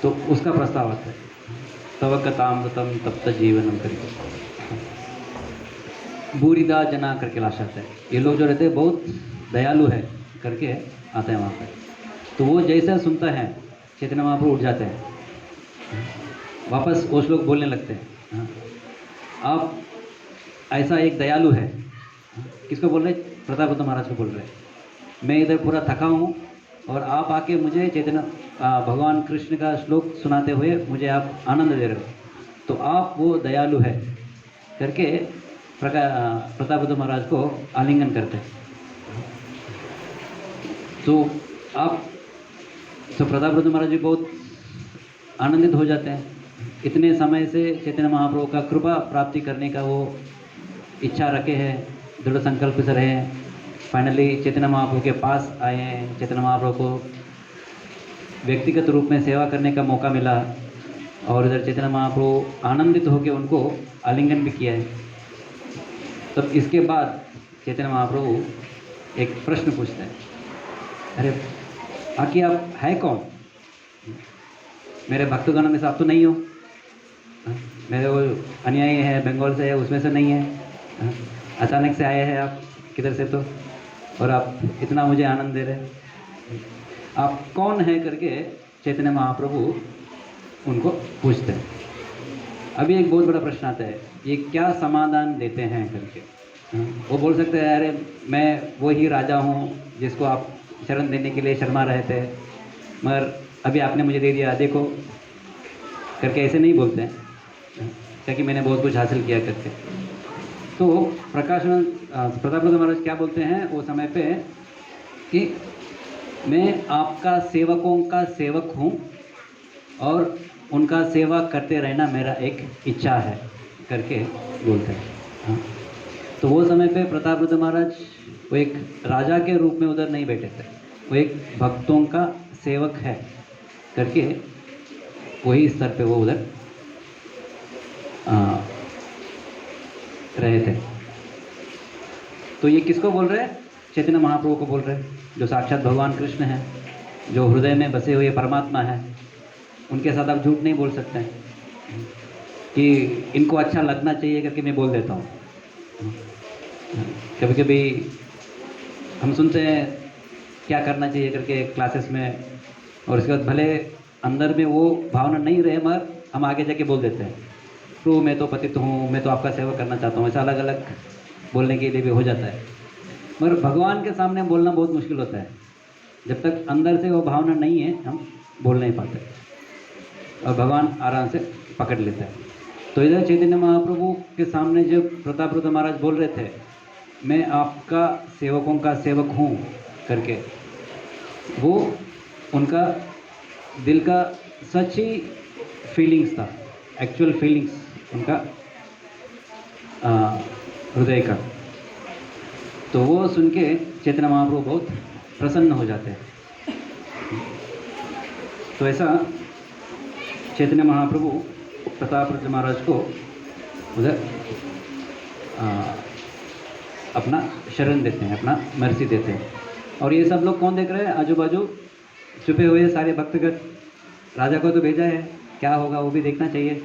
तो उसका प्रस्ताव आता है, तव कथामृतम तप्त जीवनम करके, बूरीदा जना करके लाश आता है। ये लोग जो रहते हैं बहुत दयालु है करके आते हैं वहाँ पर। तो वो जैसा सुनता है चैतन्य महाप्रभु उठ जाते हैं, वापस वो लोग बोलने लगते हैं, आप ऐसा एक दयालु है। किसको बोल रहे? प्रताप रुद्र महाराज को बोल रहे हैं। मैं इधर पूरा थका हूँ और आप आके मुझे चैतन्य भगवान कृष्ण का श्लोक सुनाते हुए मुझे आप आनंद दे रहे हो, तो आप वो दयालु है करके प्रतापरुद्र महाराज को आलिंगन करते हैं। तो आप तो प्रतापरुद्र महाराज जी बहुत आनंदित हो जाते हैं। इतने समय से चैतन्य महाप्रभु का कृपा प्राप्ति करने का वो इच्छा रखे हैं, दृढ़ संकल्प से रहे हैं। फाइनली चैतन्य महाप्रभु के पास आए हैं, चैतन्य महाप्रभु को व्यक्तिगत रूप में सेवा करने का मौका मिला और इधर चैतन्य महाप्रभु आनंदित होकर उनको आलिंगन भी किया है। तब इसके बाद चैतन्य महाप्रभु एक प्रश्न पूछते हैं, अरे आखिर आप है कौन? मेरे भक्तगण में से आप तो नहीं हो, मेरे वो अनुयायी है बंगाल से है उसमें से नहीं है, अचानक से आए हैं आप किधर से तो, और आप इतना मुझे आनंद दे रहे हैं, आप कौन है करके चैतन्य महाप्रभु उनको पूछते हैं। अभी एक बहुत बड़ा प्रश्न आता है, ये क्या समाधान देते हैं करके। वो बोल सकते हैं अरे मैं वही राजा हूँ जिसको आप शरण देने के लिए शर्मा रहे थे, मगर अभी आपने मुझे दे दिया देखो करके ऐसे नहीं बोलते हैं, क्योंकि मैंने बहुत कुछ हासिल किया करके। तो प्रतापरुद्र महाराज क्या बोलते हैं वो समय पे कि मैं आपका सेवकों का सेवक हूँ और उनका सेवा करते रहना मेरा एक इच्छा है करके बोलते हैं। हाँ, तो वो समय पे प्रतापरुद्र महाराज वो एक राजा के रूप में उधर नहीं बैठे थे, वो एक भक्तों का सेवक है करके वही स्तर पे वो उधर रहे थे। तो ये किसको बोल रहे हैं? चैतन्य महाप्रभु को बोल रहे हैं, जो साक्षात भगवान कृष्ण हैं, जो हृदय में बसे हुए परमात्मा है। उनके साथ आप झूठ नहीं बोल सकते हैं कि इनको अच्छा लगना चाहिए करके मैं बोल देता हूँ। कभी कभी हम सुनते हैं क्या करना चाहिए करके क्लासेस में, और उसके बाद भले अंदर में वो भावना नहीं रहे मगर हम आगे जाके बोल देते हैं, प्रभु मैं तो पतित हूँ, मैं तो आपका सेवा करना चाहता हूँ, ऐसा अलग अलग बोलने के लिए भी हो जाता है। मगर भगवान के सामने बोलना बहुत मुश्किल होता है, जब तक अंदर से वो भावना नहीं है हम बोल नहीं पाते, और भगवान आराम से पकड़ लेते हैं। तो इधर चैतन्य महाप्रभु के सामने जब प्रतापरुद्र महाराज बोल रहे थे मैं आपका सेवकों का सेवक हूँ करके, वो उनका दिल का सच्ची फीलिंग्स था, एक्चुअल फीलिंग्स उनका हृदय का। तो वो सुन के चैतन्य महाप्रभु बहुत प्रसन्न हो जाते हैं। तो ऐसा चैतन्य महाप्रभु प्रतापरुद्र महाराज को उधर अपना शरण देते हैं, अपना मर्सी देते हैं। और ये सब लोग कौन देख रहे हैं? आजू बाजू छुपे हुए सारे भक्तगण। राजा को तो भेजा है, क्या होगा वो भी देखना चाहिए।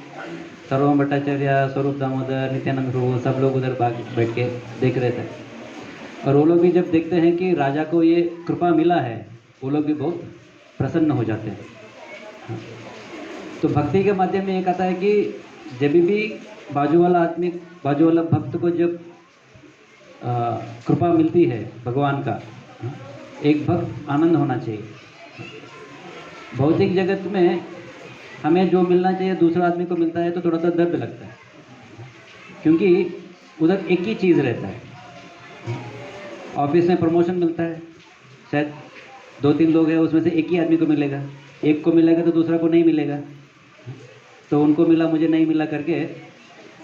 सर्वम भट्टाचार्य, स्वरूप दामोदर, नित्यानंद प्रभु सब लोग उधर बैठ के देख रहे थे। और वो लोग भी जब देखते हैं कि राजा को ये कृपा मिला है, वो लोग भी बहुत प्रसन्न हो जाते हैं। हाँ। तो भक्ति के माध्यम में एक आता है कि जब भी बाजू वाला आदमी, बाजू वाला भक्त को जब कृपा मिलती है भगवान का, एक भक्त आनंद होना चाहिए। भौतिक जगत में हमें जो मिलना चाहिए दूसरा आदमी को मिलता है तो थोड़ा सा दर्द लगता है, क्योंकि उधर एक ही चीज़ रहता है। ऑफिस में प्रमोशन मिलता है, शायद 2-3 लोग हैं उसमें से एक ही आदमी को मिलेगा, एक को मिलेगा तो दूसरा को नहीं मिलेगा। तो उनको मिला मुझे नहीं मिला करके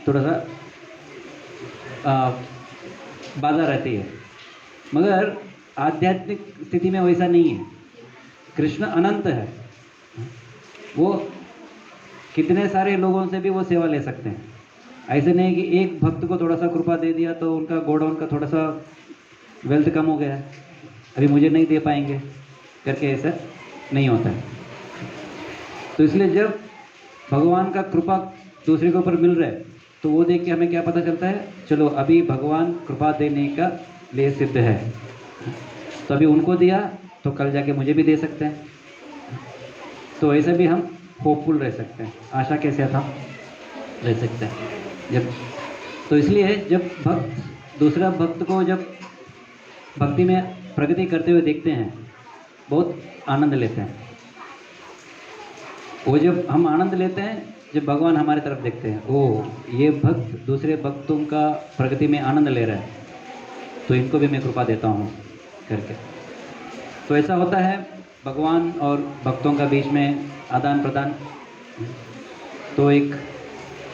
थोड़ा सा बाधा रहती है। मगर आध्यात्मिक स्थिति में वैसा नहीं है। कृष्ण अनंत है, वो कितने सारे लोगों से भी वो सेवा ले सकते हैं। ऐसे नहीं कि एक भक्त को थोड़ा सा कृपा दे दिया तो उनका गोडाउन का थोड़ा सा वेल्थ कम हो गया, अभी मुझे नहीं दे पाएंगे करके ऐसा नहीं होता है। तो इसलिए जब भगवान का कृपा दूसरे के ऊपर मिल रहा है तो वो देख के हमें क्या पता चलता है, चलो अभी भगवान कृपा देने का लिए सिद्ध है, तो अभी उनको दिया तो कल जाके मुझे भी दे सकते हैं। तो ऐसे भी हम होपफुल रह सकते हैं, आशा के साथ हम रह सकते हैं। जब तो इसलिए जब भक्त दूसरा भक्त को जब भक्ति में प्रगति करते हुए देखते हैं बहुत आनंद लेते हैं। वो जब हम आनंद लेते हैं, जब भगवान हमारी तरफ देखते हैं, ओह ये भक्त दूसरे भक्तों का प्रगति में आनंद ले रहा है, तो इनको भी मैं कृपा देता हूँ करके। तो ऐसा होता है भगवान और भक्तों का बीच में आदान प्रदान। तो एक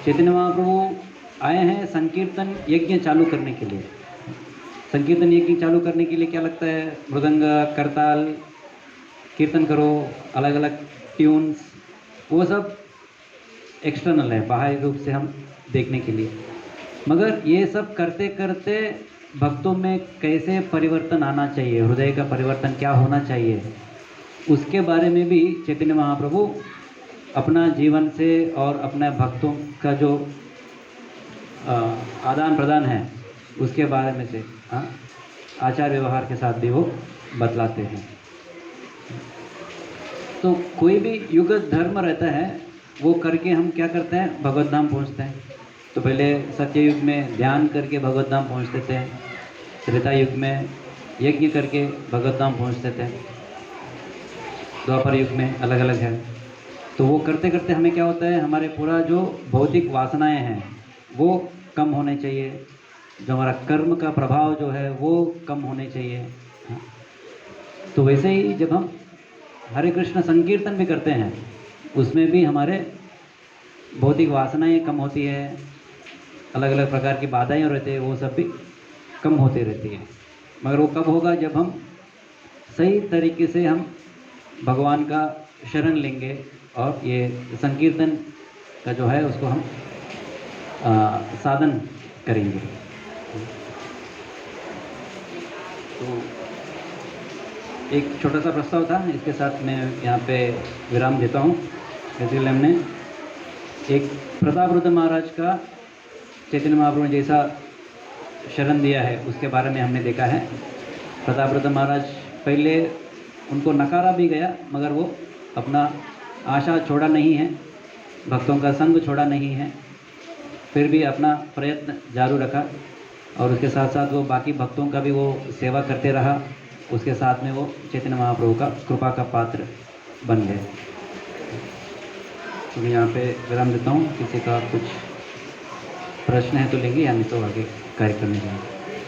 चैतन्य महाप्रभु आए हैं संकीर्तन यज्ञ चालू करने के लिए। संकीर्तन यज्ञ चालू करने के लिए क्या लगता है? मृदंग, करताल, कीर्तन करो, अलग अलग ट्यून्स, वो सब एक्सटर्नल है, बाहरी रूप से हम देखने के लिए। मगर ये सब करते करते भक्तों में कैसे परिवर्तन आना चाहिए, हृदय का परिवर्तन क्या होना चाहिए, उसके बारे में भी चैतन्य महाप्रभु अपना जीवन से और अपने भक्तों का जो आदान प्रदान है उसके बारे में से आचार व्यवहार के साथ भी वो बतलाते हैं। तो कोई भी युगत धर्म रहता है, वो करके हम क्या करते हैं? भगवत धाम पहुँचते हैं। तो पहले सत्ययुग में ध्यान करके भगवत धाम पहुँचते थे, त्रेता युग में यज्ञ करके भगवत धाम पहुँचते थे, द्वापर युग में अलग अलग है। तो वो करते करते हमें क्या होता है, हमारे पूरा जो भौतिक वासनाएं हैं वो कम होने चाहिए, जो हमारा कर्म का प्रभाव जो है वो कम होने चाहिए। तो वैसे ही जब हम हरे कृष्ण संकीर्तन भी करते हैं, उसमें भी हमारे भौतिक वासनाएं कम होती है, अलग अलग प्रकार की बाधाएं रहती है, वो सब भी कम होती रहती है। मगर वो कब होगा? जब हम सही तरीके से हम भगवान का शरण लेंगे और ये संकीर्तन का जो है उसको हम साधन करेंगे। तो एक छोटा सा प्रस्ताव था, इसके साथ मैं यहाँ पे विराम देता हूँ। बेसिकली हमने एक प्रतापरुद्र महाराज का चैतन्य महाप्रभु ने जैसा शरण दिया है उसके बारे में हमने देखा है। प्रतापरुद्र महाराज पहले उनको नकारा भी गया, मगर वो अपना आशा छोड़ा नहीं है, भक्तों का संग छोड़ा नहीं है, फिर भी अपना प्रयत्न जारी रखा और उसके साथ साथ वो बाकी भक्तों का भी वो सेवा करते रहा। उसके साथ में वो चैतन्य महाप्रभु का कृपा का पात्र बन गए। तो मैं यहाँ पे विराम देता हूँ। किसी का कुछ प्रश्न है तो लेंगे, या नहीं तो आगे कार्यक्रम में जाएंगे।